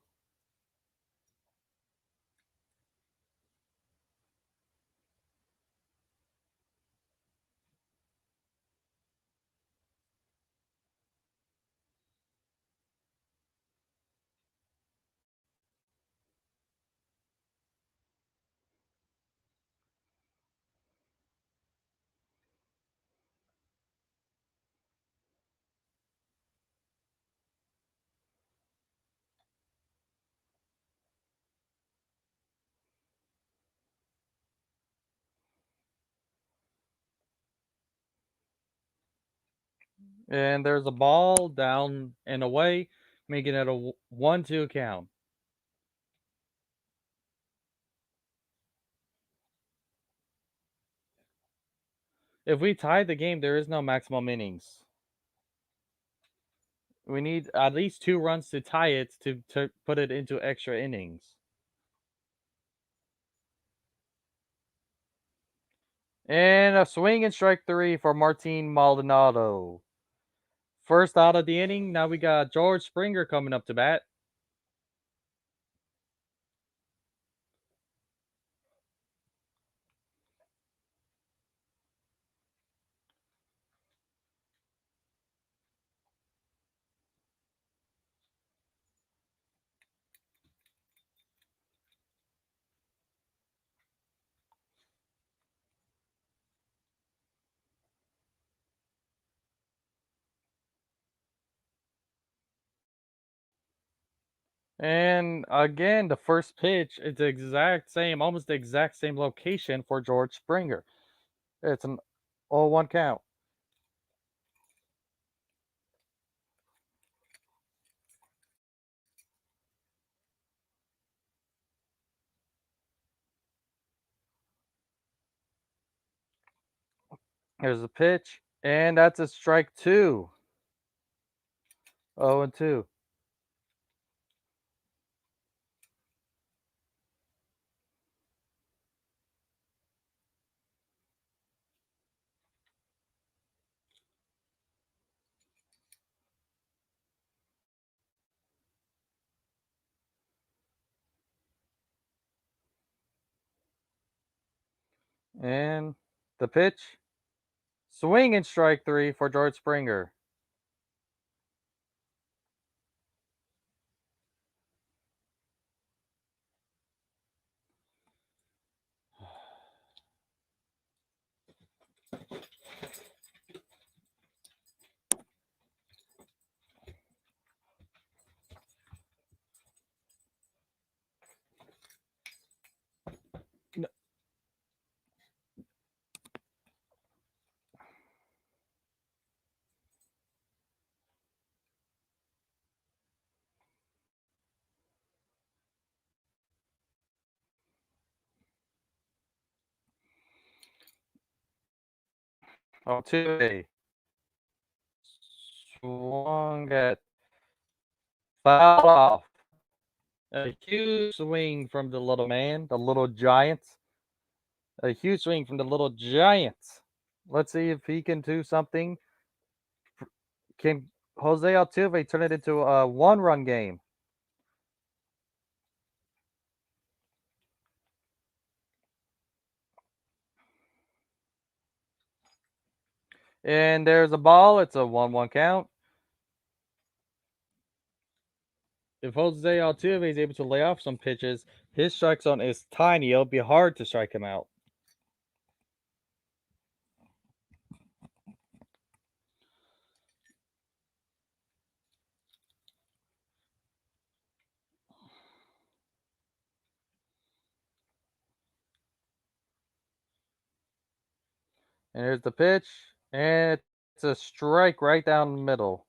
And there's a ball down and away, making it a 1-2 count. If we tie the game, there is no maximum innings. We need at least 2 runs to tie it to put it into extra innings. And a swing and strike 3 for Martin Maldonado. First out of the inning. Now we got George Springer coming up to bat. And again, the first pitch is the exact same, almost the exact same location for George Springer. It's an 0-1 count. There's a pitch, and that's a strike 2. 0-2. And the pitch, swing and strike 3 for George Springer. Oh, 2. Swung at, foul off. A huge swing from the little man, the little giant. A huge swing from the little giant. Let's see if he can do something. Can Jose Altuve turn it into a one-run game? And there's a ball. It's a 1-1 count. If Jose Altuve is able to lay off some pitches, his strike zone is tiny. It'll be hard to strike him out. And here's the pitch. And it's a strike right down the middle.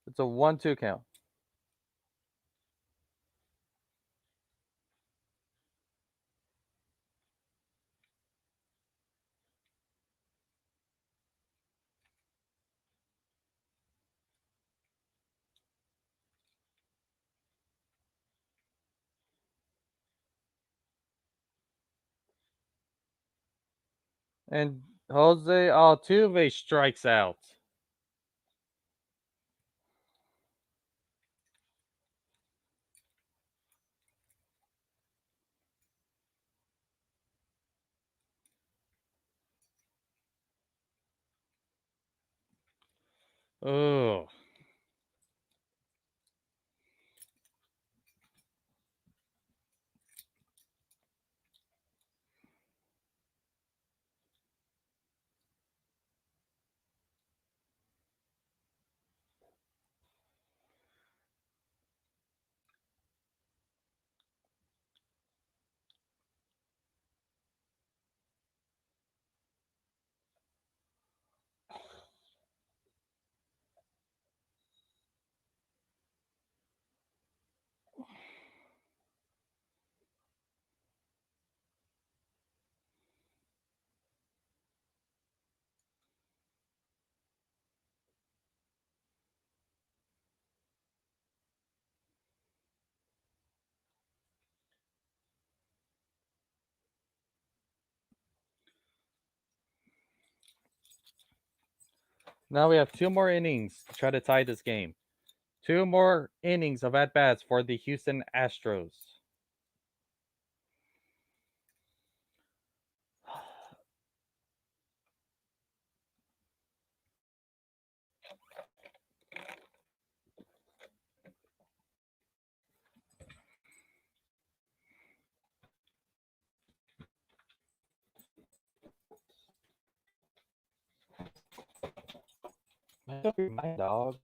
It's a 1-2 count. And Jose Altuve strikes out. Oh. Now we have 2 more innings to try to tie this game. 2 more innings of at bats for the Houston Astros. My dog.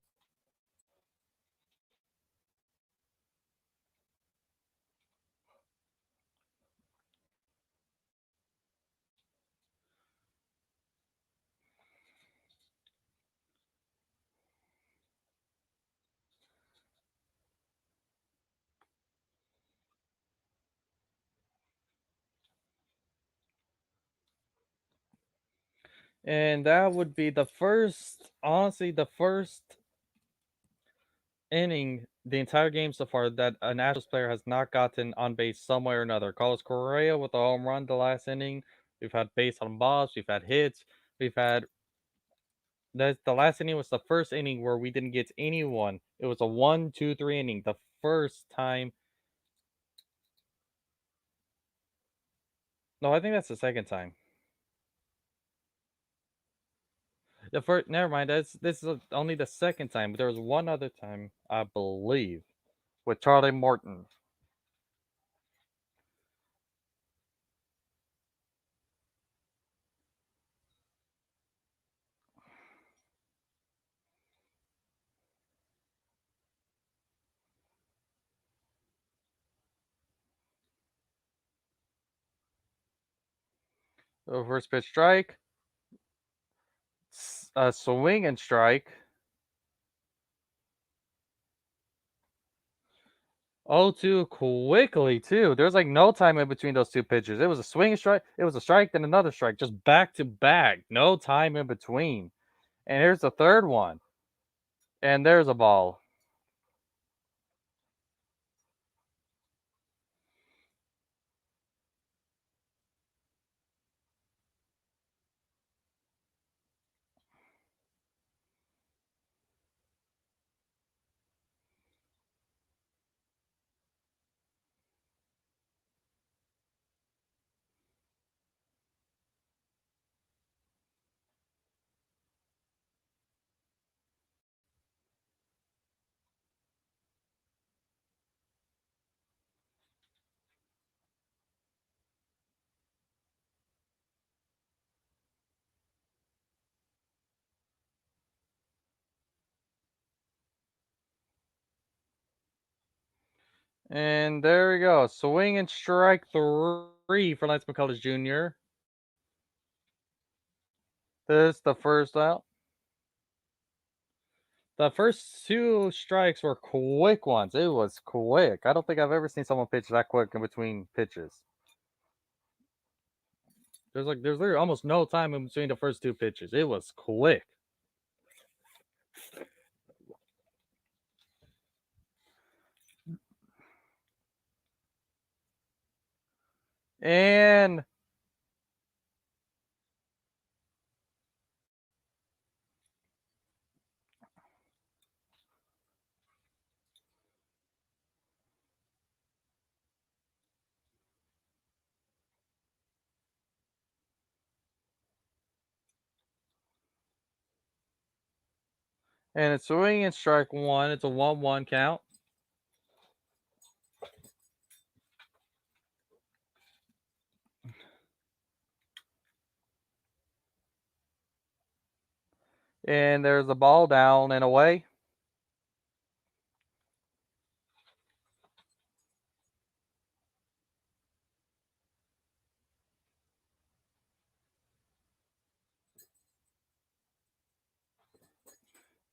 And that would be the first, honestly, the first inning the entire game so far that an Astros player has not gotten on base some way or another. Carlos Correa with a home run the last inning. We've had base on balls. We've had hits. We've had the last inning was the first inning where we didn't get anyone. It was a 1-2-3 inning. The first time. No, I think that's the second time. The first, never mind. This is only the second time. But there was one other time, I believe, with Charlie Morton. The first pitch strike, a swing and strike. 0-2 quickly too. There's like no time in between those two pitches. It was a swing and strike. It was a strike, then another strike, just back to back. No time in between. And here's the third one. And there's a ball. And there we go. Swing and strike three for Lance McCullers Jr. This is the first out. The first two strikes were quick ones. It was quick. I don't think I've ever seen someone pitch that quick in between pitches. There's literally almost no time in between the first two pitches. It was quick. And it's swing and strike one. It's a 1-1 count. And there's a ball down and away.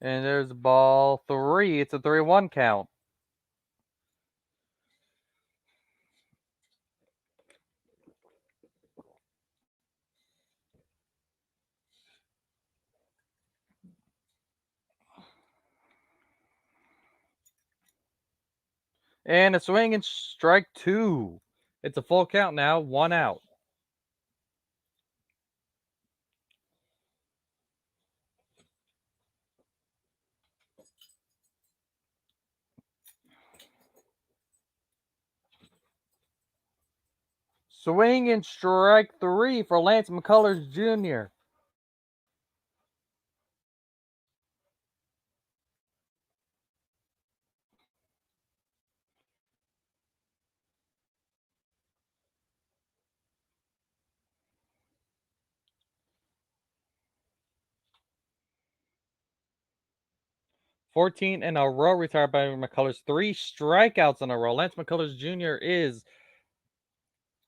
And there's ball three. It's a 3-1 count. And a swing and strike two. It's a full count now, 1 out. Swing and strike three for Lance McCullers Jr. $14 in a row retired by McCullers. 3 strikeouts in a row. Lance McCullers Jr. is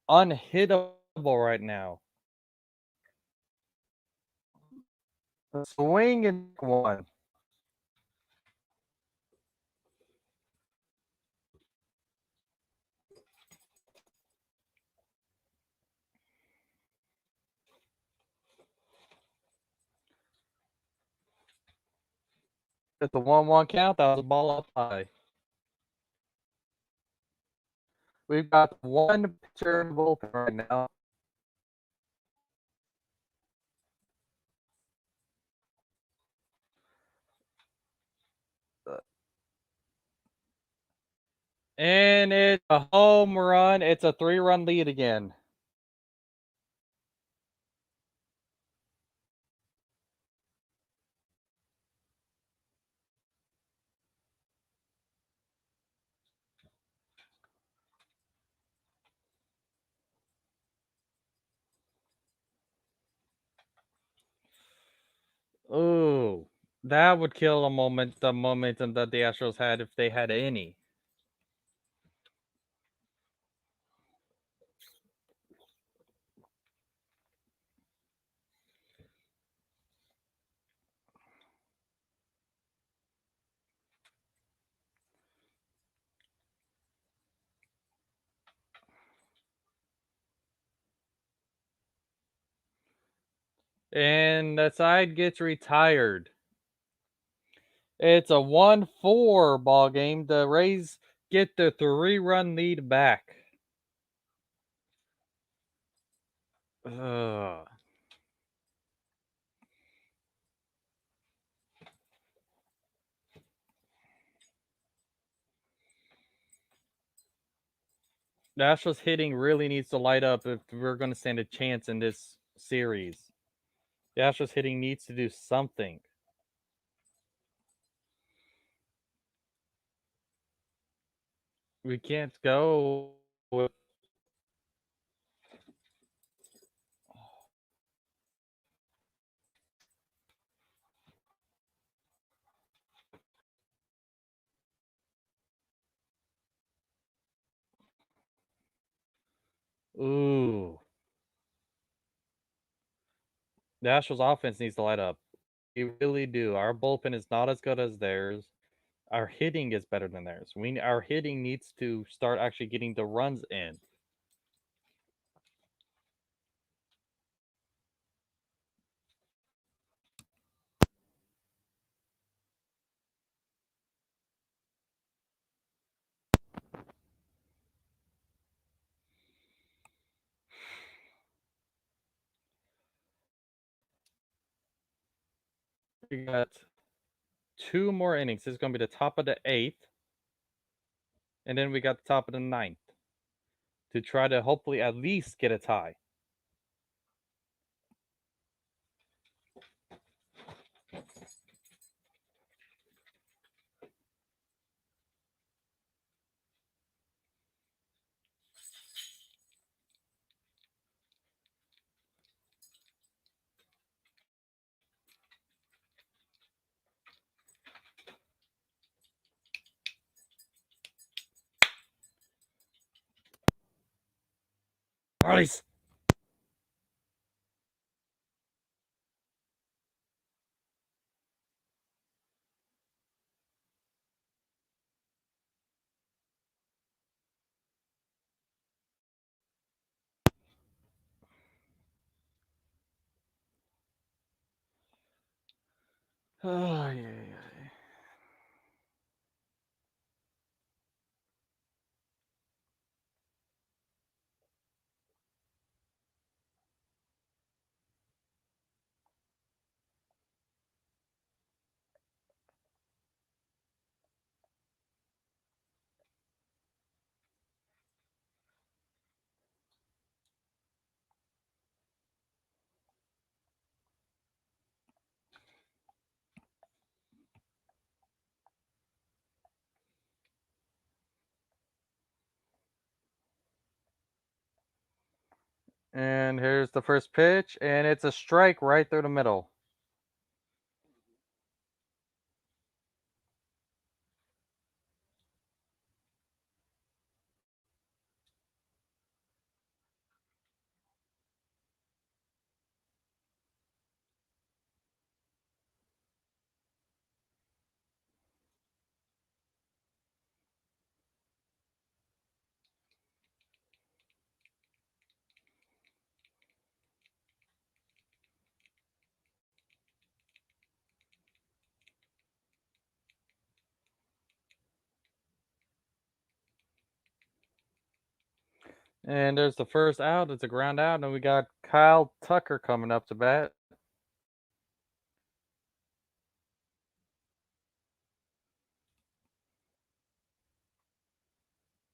unhittable right now. Swing and one. It's a 1-1 count. That was a ball up high. We've got one pitcher in the bullpen right now. And it's a home run. It's a 3-run lead again. Ooh, that would kill the momentum that the Astros had if they had any. And the side gets retired. It's a 1-4 ball game. The Rays get the 3-run lead back. Ugh. The Astros hitting really needs to light up if we're going to stand a chance in this series. The Astros hitting needs to do something. We can't go with Ooh. The Astros offense needs to light up. We really do. Our bullpen is not as good as theirs. Our hitting is better than theirs. Our hitting needs to start actually getting the runs in. We got 2 more innings. This is going to be the top of the 8th, and then we got the top of the 9th to try to hopefully at least get a tie. Nice. Oh, yeah. And here's the first pitch, and it's a strike right through the middle. And there's the first out. It's a ground out, and we got Kyle Tucker coming up to bat.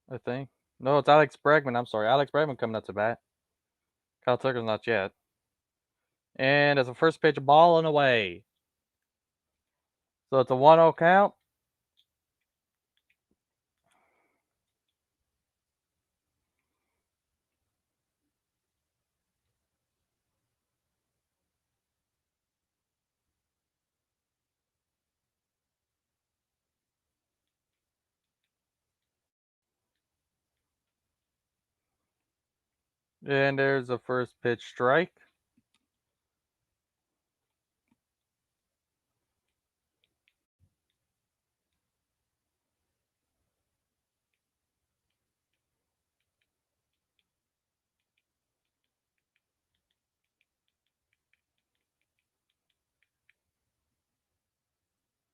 I think. No, it's Alex Bregman. I'm sorry. Alex Bregman coming up to bat. Kyle Tucker's not yet. And it's a first pitch ball and away. So it's a 1-0 count. And there's a first pitch strike.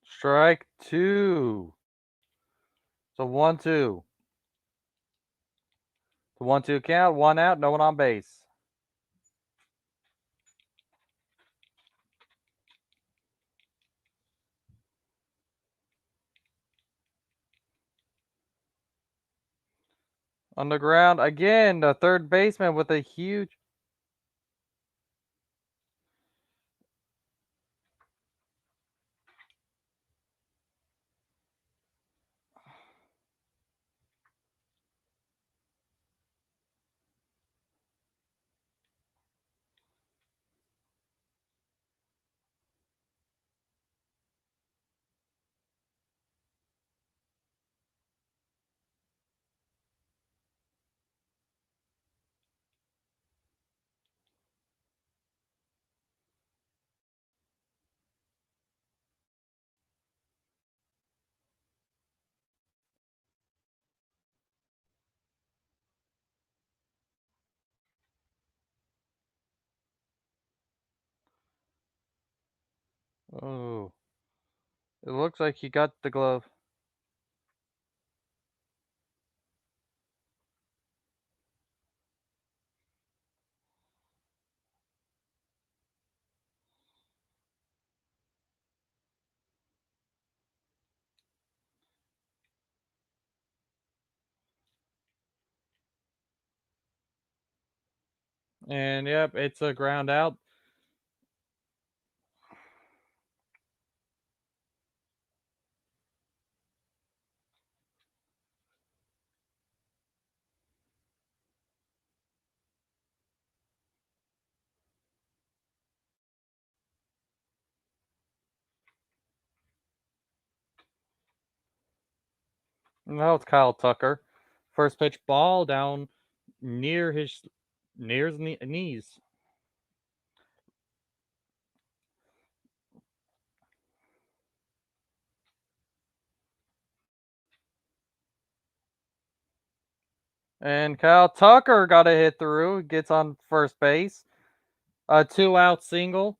Strike 2. So 1-2. The 1-2 count, 1 out, no one on base. On the ground again, the third baseman with a huge. Oh, it looks like he got the glove. And yep, it's a ground out. Now it's Kyle Tucker. First pitch ball down near his knees. And Kyle Tucker got a hit through, gets on first base. A 2-out single.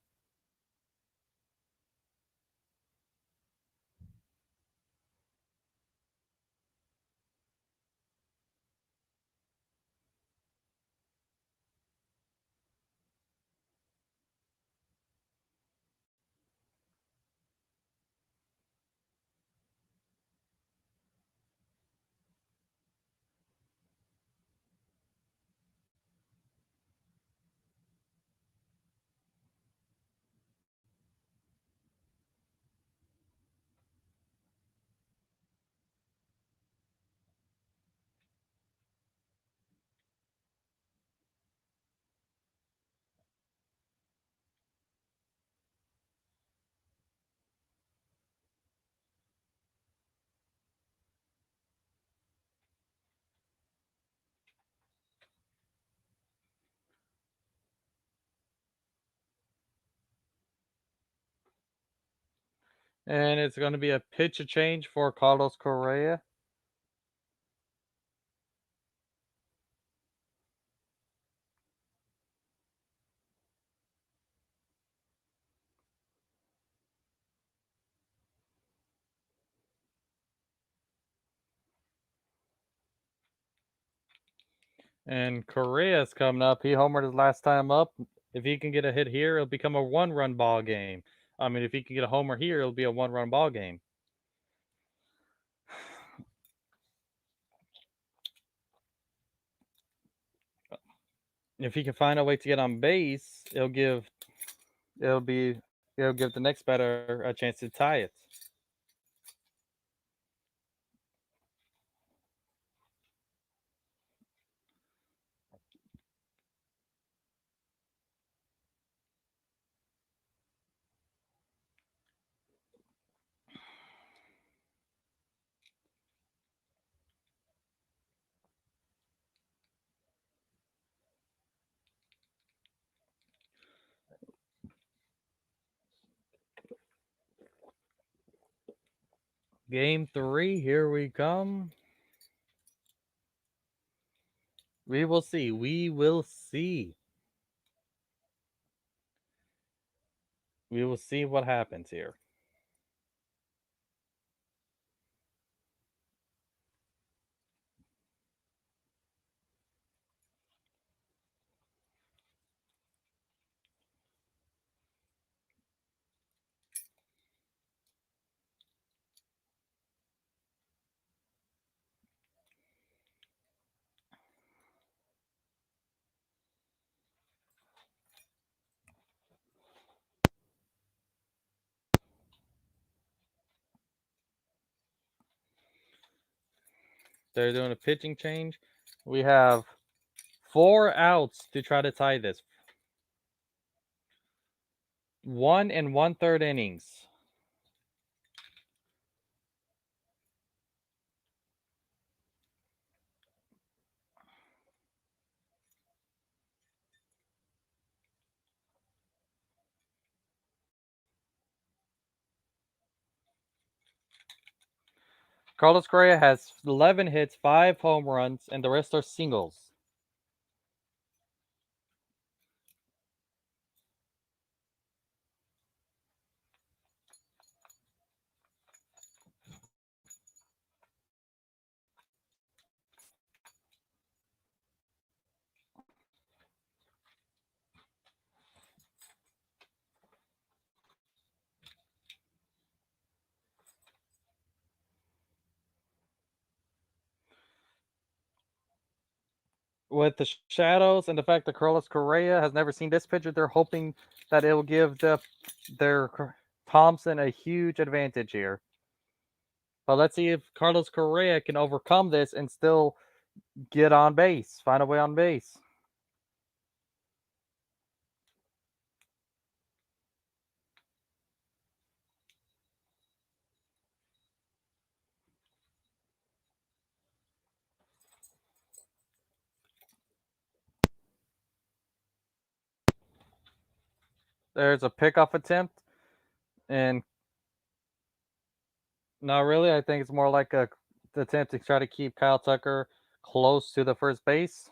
And it's going to be a pitch of change for Carlos Correa. And Correa's coming up. He homered his last time up. If he can get a hit here, it'll become a one-run ball game. I mean, if he can get a homer here, it'll be a one-run ball game. If he can find a way to get on base, it'll be it'll give the next batter a chance to tie it. Game 3, here we come. We will see. We will see. We will see what happens here. They're doing a pitching change. We have 4 outs to try to tie this. 1 and 1/3 innings. Carlos Correa has 11 hits, 5 home runs, and the rest are singles. with the shadows and the fact that Carlos Correa has never seen this pitcher, they're hoping that it will give their Thompson a huge advantage here. But let's see if Carlos Correa can overcome this and still get on base, find a way on base. There's a pickoff attempt, and not really. I think it's more like a attempt to try to keep Kyle Tucker close to the first base.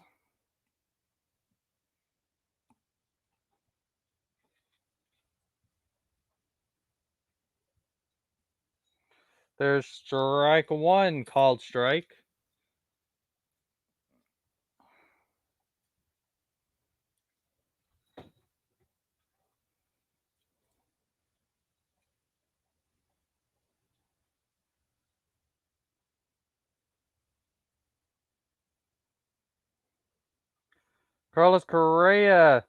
There's strike one, called strike. Carlos Correa,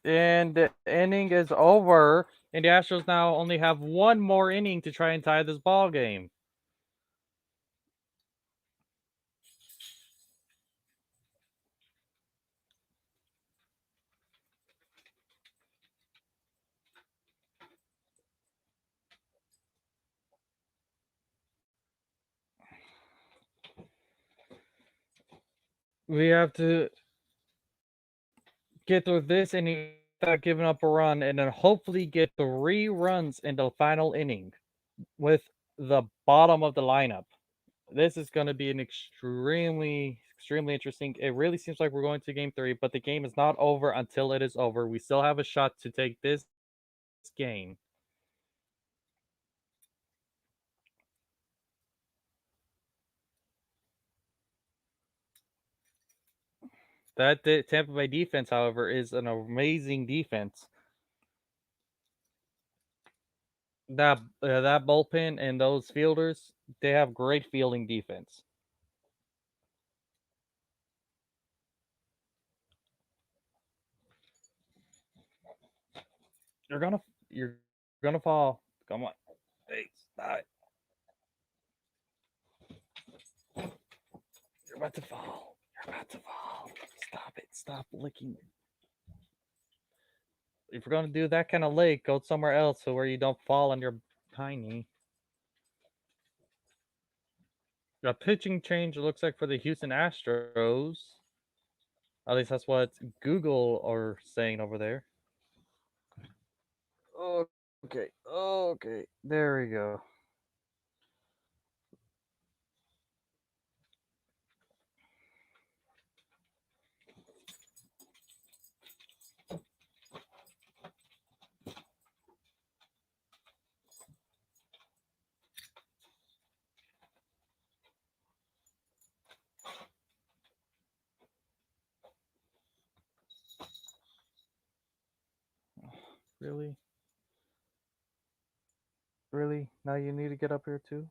and the inning is over. And the Astros now only have one more inning to try and tie this ball game. We have to get through this inning without giving up a run, and then hopefully get 3 runs in the final inning with the bottom of the lineup. This is going to be an extremely interesting. It really seems like we're going to game 3, but the game is not over until it is over. We still have a shot to take this game. That Tampa Bay defense, however, is an amazing defense. That bullpen and those fielders, they have great fielding defense. You're gonna fall. Come on, hey, stop it! You're about to fall. You're about to fall. Stop it! Stop licking. If you're gonna do that kind of lick, go somewhere else so where you don't fall on your tiny. A pitching change, it looks like, for the Houston Astros. At least that's what Google are saying over there. Okay, okay, there we go. Really? Really? Now you need to get up here too?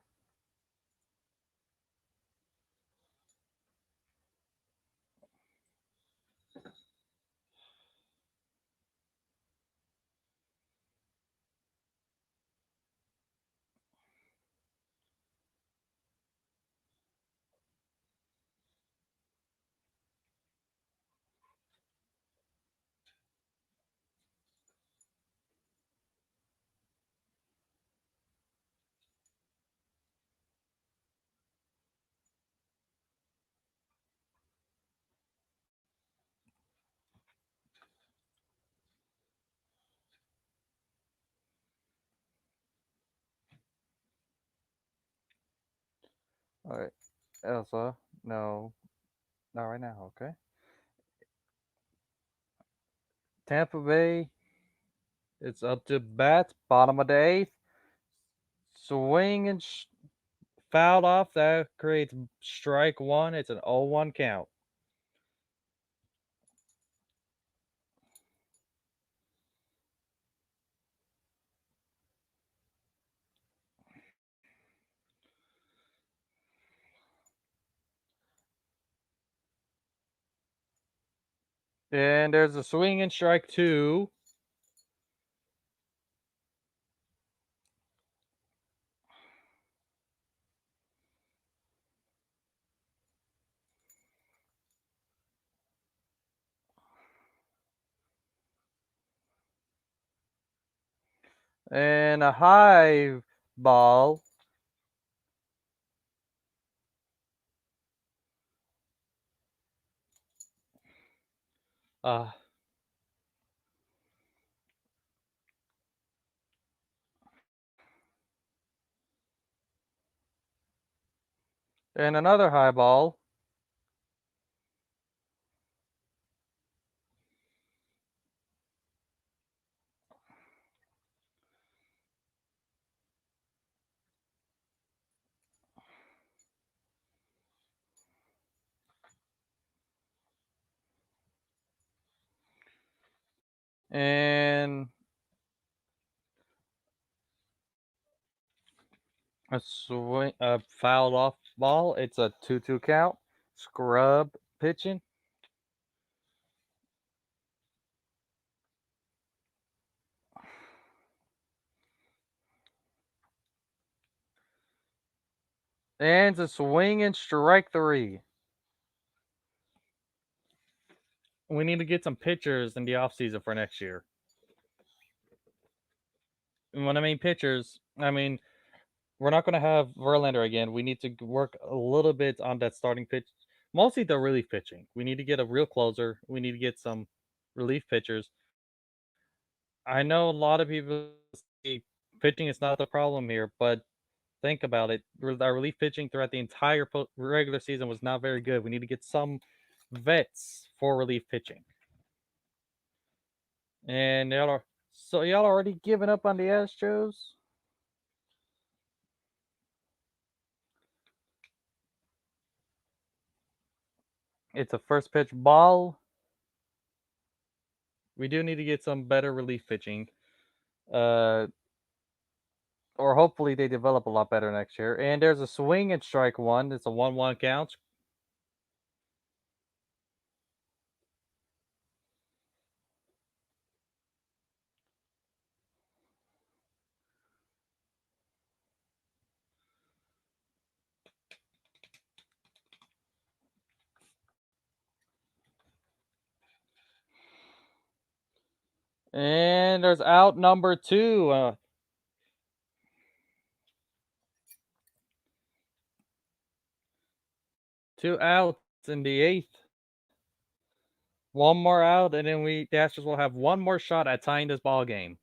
Alright. Elsa, no. Not right now, okay? Tampa Bay, it's up to bat, bottom of the 8th. Swing and fouled off. That creates strike one. It's an 0-1 count. And there's a swing and strike two. And a high ball. Uh, and another high ball. And a fouled off ball. It's a 2-2 count. Scrub pitching. And it's a swing and strike three. We need to get some pitchers in the offseason for next year. And when I mean pitchers, I mean we're not going to have Verlander again. We need to work a little bit on that starting pitch, mostly the relief pitching. We need to get a real closer. We need to get some relief pitchers. I know a lot of people say pitching is not the problem here, but think about it. Our relief pitching throughout the entire regular season was not very good. We need to get some vets for relief pitching. And y'all already giving up on the Astros? It's a first pitch ball. We do need to get some better relief pitching. Uh, or hopefully they develop a lot better next year. And there's a swing and strike one. It's a 1-1 count. And there's out number two. 2 outs in the eighth. One more out, and then the Astros will have one more shot at tying this ball game.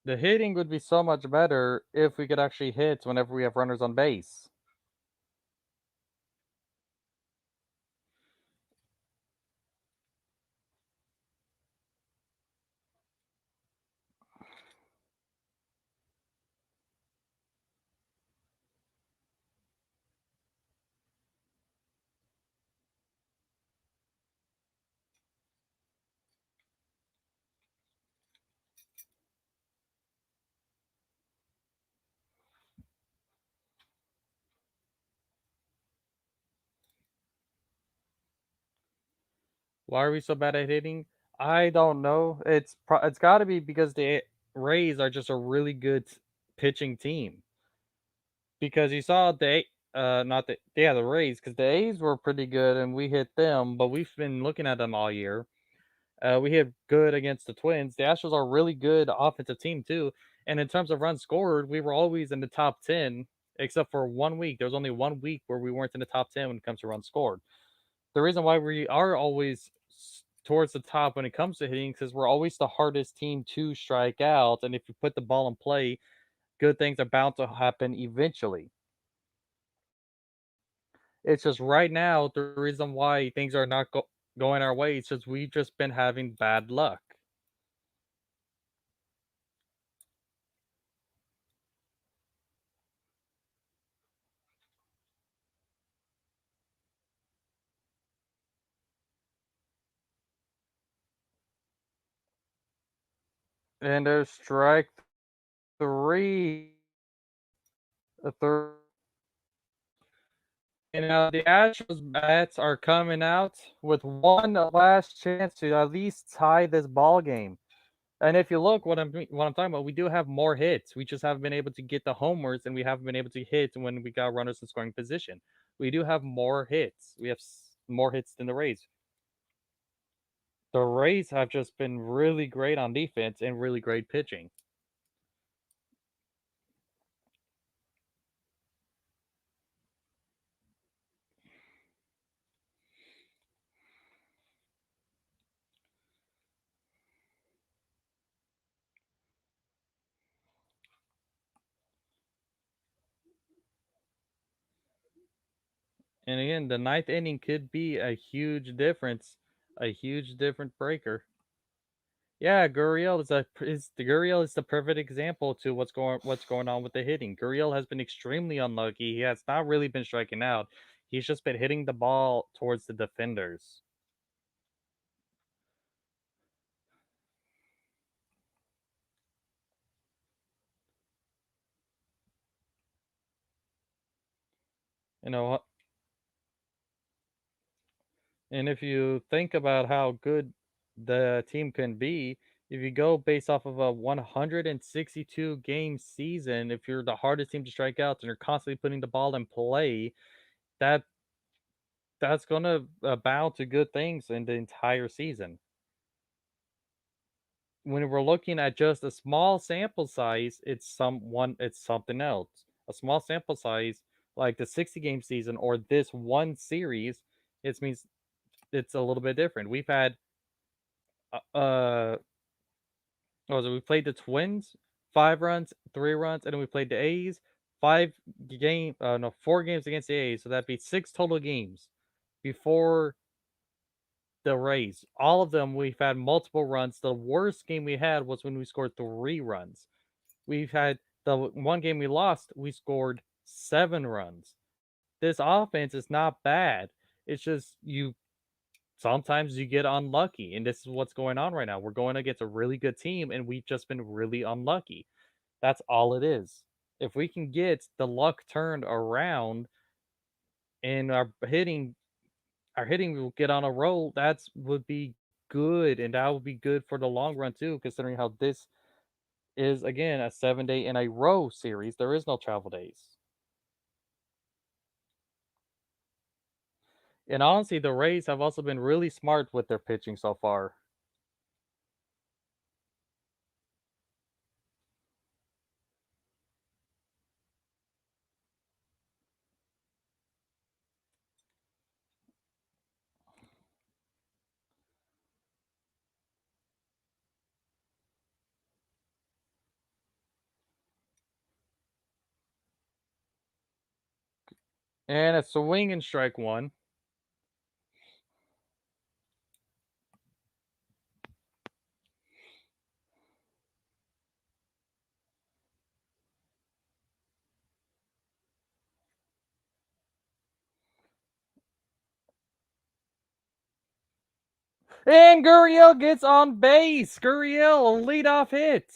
The hitting would be so much better if we could actually hit whenever we have runners on base. Why are we so bad at hitting? I don't know. It's got to be because the Rays are just a really good pitching team. Because you saw not the Rays, because the A's were pretty good and we hit them, but we've been looking at them all year. We hit good against the Twins. The Astros are a really good offensive team too. And in terms of runs scored, we were always in the top 10, except for 1 week. There was only 1 week where we weren't in the top 10 when it comes to runs scored. The reason why we are always towards the top when it comes to hitting is because we're always the hardest team to strike out. And if you put the ball in play, good things are bound to happen eventually. It's just right now the reason why things are not going our way is just we've just been having bad luck. And there's strike three. A third. And the Astros bats are coming out with one last chance to at least tie this ball game. And if you look, what I'm talking about, we do have more hits. We just haven't been able to get the homers, and we haven't been able to hit when we got runners in scoring position. We do have more hits. We have more hits than the Rays. The Rays have just been really great on defense and really great pitching. And again, the ninth inning could be a huge difference, a huge different breaker. Yeah, Gurriel is the perfect example to what's going on with the hitting. Gurriel has been extremely unlucky. He has not really been striking out. He's just been hitting the ball towards the defenders. You know, and if you think about how good the team can be, if you go based off of a 162 game season, if you're the hardest team to strike out and you're constantly putting the ball in play, that that's gonna bound to good things in the entire season. When we're looking at just a small sample size, it's something else. A small sample size, like the 60 game season or this one series, it means it's a little bit different. We've had what was it? We played the Twins, 5 runs, 3 runs, and then we played the A's, 4 games against the A's, so that'd be 6 total games before the Rays. All of them we've had multiple runs. The worst game we had was when we scored 3 runs. We've had the one game we lost, we scored 7 runs. This offense is not bad. It's just sometimes you get unlucky, and this is what's going on right now. We're going against a really good team, and we've just been really unlucky. That's all it is. If we can get the luck turned around and our hitting will get on a roll, that would be good, and that would be good for the long run too, considering how this is again a 7 day in a row series. There is no travel days. And honestly, the Rays have also been really smart with their pitching so far. And a swing and strike one. And Gurriel gets on base. Gurriel, a leadoff hit.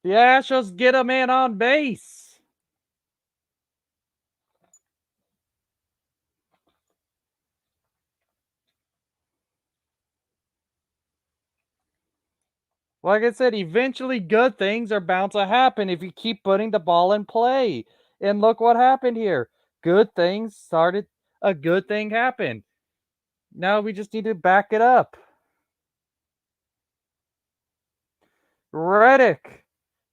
The Astros get a man on base. Like I said, eventually good things are bound to happen if you keep putting the ball in play. And look what happened here. Good things started, a good thing happened. Now we just need to back it up. Reddick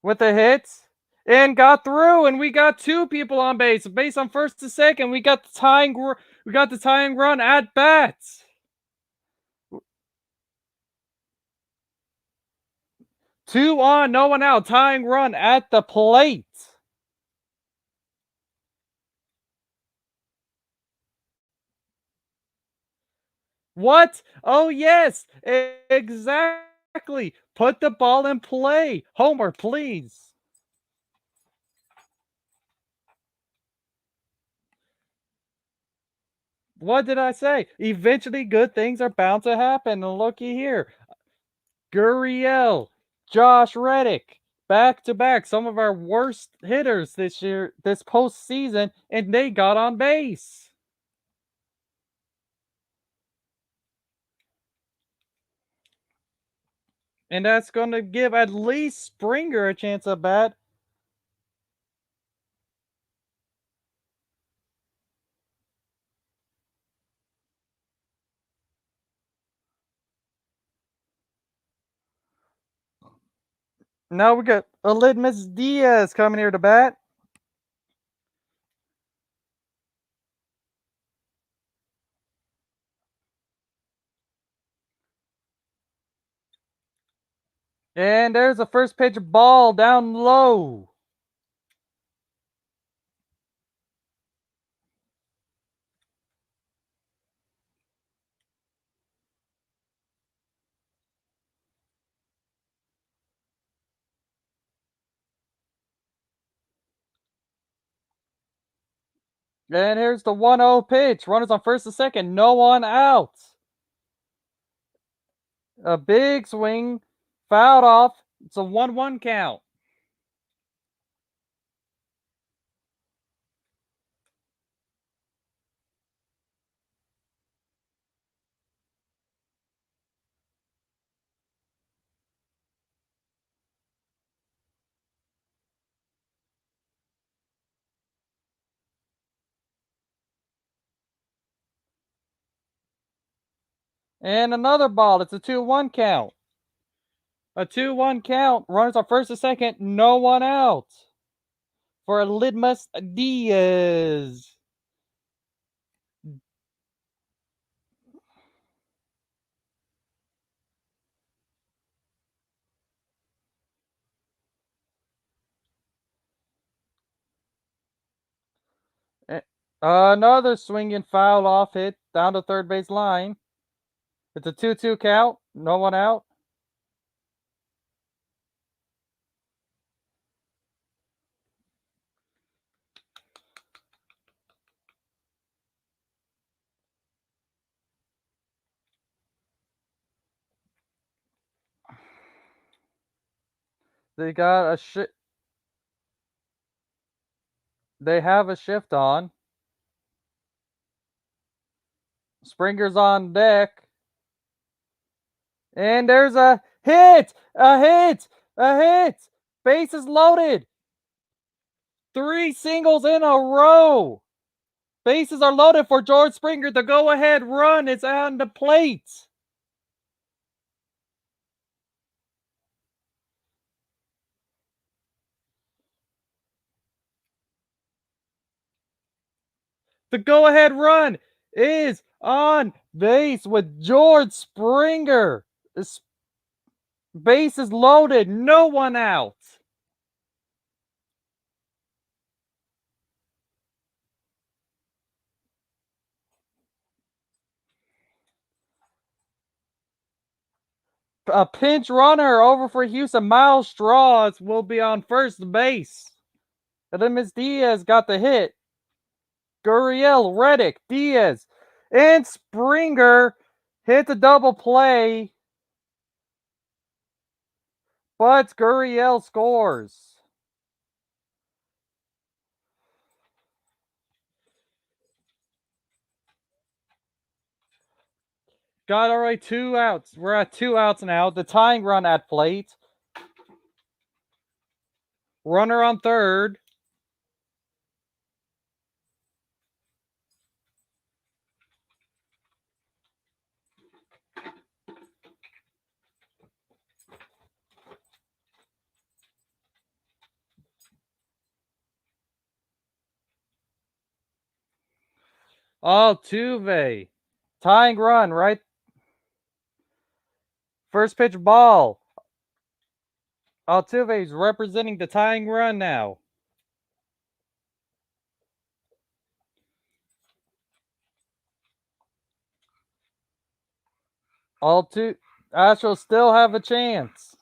with the hits and got through, and we got 2 people on base on first to second. We got the tying run at bats. 2 on, no one out, tying run at the plate. What? Oh yes, exactly. Put the ball in play. Homer, please. What did I say? Eventually, good things are bound to happen. And looky here, Gurriel, Josh Reddick, back to back, some of our worst hitters this postseason, and they got on base. And that's going to give at least Springer a chance at bat. Now we got Aledmus Diaz coming here to bat. And there's a first pitch ball down low. And here's the 1-0 pitch. Runners on first and second. No one out. A big swing. Fouled off. It's a 1-1 count. And another ball. It's a 2-1 count. A 2-1 count. Runners on first and second. No one out. For Aledmus Diaz. Another swinging foul off hit down the third base line. It's a 2-2 count. No one out. They got a They have a shift on. Springer's on deck. And there's a hit! A hit! A hit! Bases loaded! 3 singles in a row! Bases are loaded for George Springer. The go-ahead run is on the plate. The go-ahead run is on base with George Springer. Base is loaded. No one out. A pinch runner over for Houston. Miles Straws will be on first base. And then Miss Diaz got the hit. Gurriel, Reddick, Diaz, and Springer hit the double play. But Gurriel scores. Got all right, 2 outs. We're at 2 outs now. The tying run at plate. Runner on third. Altuve. Tying run, right? First pitch ball. Altuve's representing the tying run now. Astros still have a chance.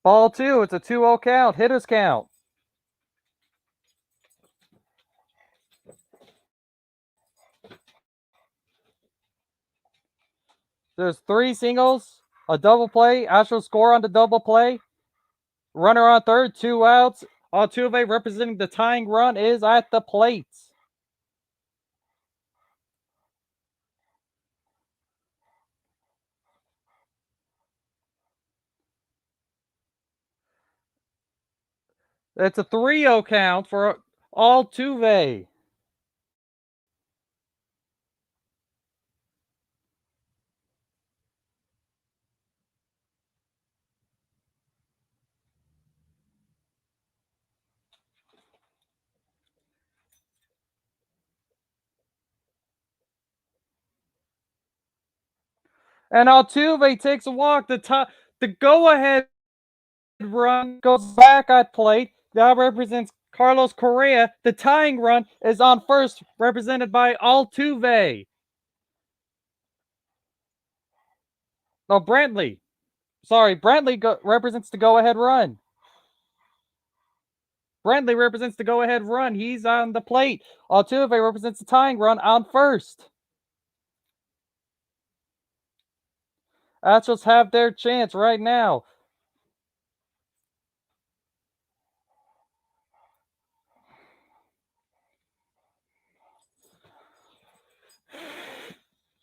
Ball two. It's a 2-0 count. Hitters count. There's 3 singles, a double play. Astros score on the double play. Runner on third, 2 outs. Altuve representing the tying run is at the plate. It's a 3-0 count for Altuve. And Altuve takes a walk. The go-ahead run goes back at plate. That represents Carlos Correa. The tying run is on first, represented by Altuve. No, Brantley. Sorry, Brantley represents the go-ahead run. Brantley represents the go-ahead run. He's on the plate. Altuve represents the tying run on first. Astros have their chance right now.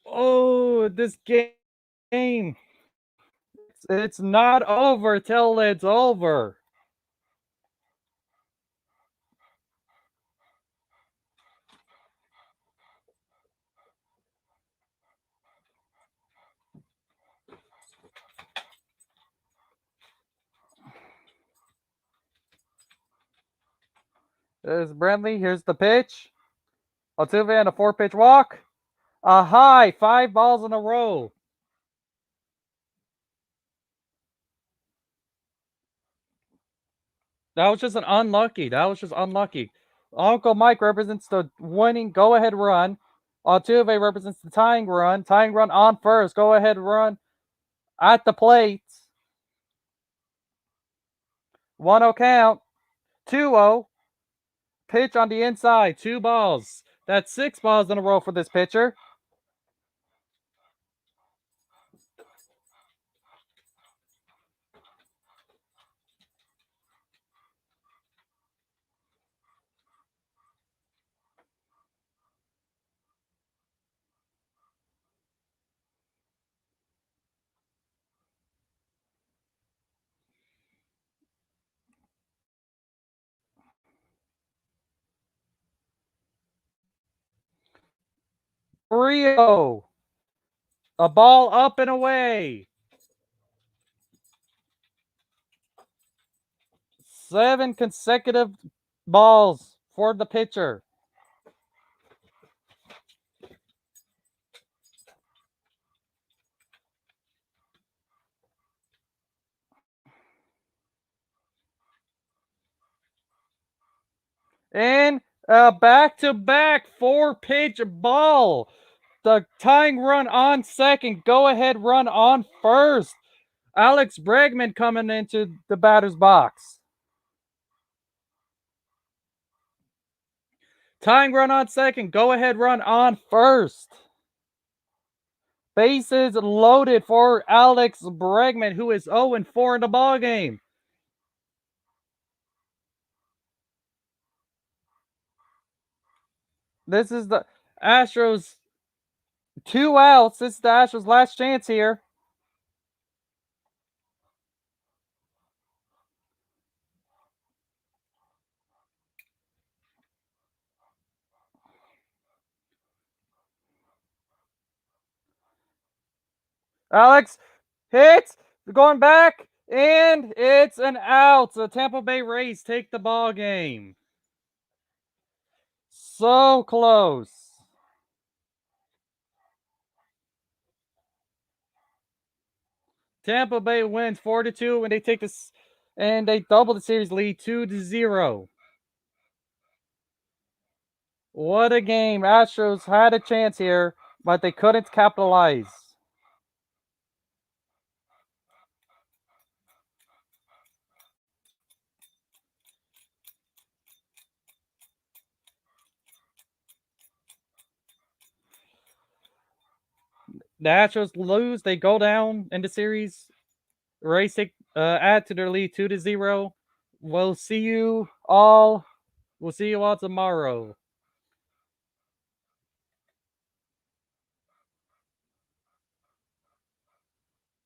Oh, this game. It's not over till it's over. There's Brantley. Here's the pitch. Altuve on a 4-pitch walk. A high, 5 balls in a row. That was just unlucky. Uncle Mike represents the winning go-ahead run. Altuve represents the tying run. Tying run on first. Go-ahead run at the plate. 1-0 count. 2-0. Pitch on the inside. 2 balls. That's 6 balls in a row for this pitcher. Rio. A ball up and away. 7 consecutive balls for the pitcher. And a back-to-back 4-pitch ball. The tying run on second. Go-ahead run on first. Alex Bregman coming into the batter's box. Tying run on second. Go-ahead run on first. Bases loaded for Alex Bregman, who is 0-4 in the ballgame. This is the Astros. 2 outs. This is the Astros' last chance here. Alex hits, going back, and it's an out. The Tampa Bay Rays take the ball game. So close. Tampa Bay wins 4-2, and they take this, and they double the series lead 2-0. What a game! Astros had a chance here, but they couldn't capitalize. The Astros lose, they go down in the series. Rays add to their lead 2-0. We'll see you all. We'll see you all tomorrow.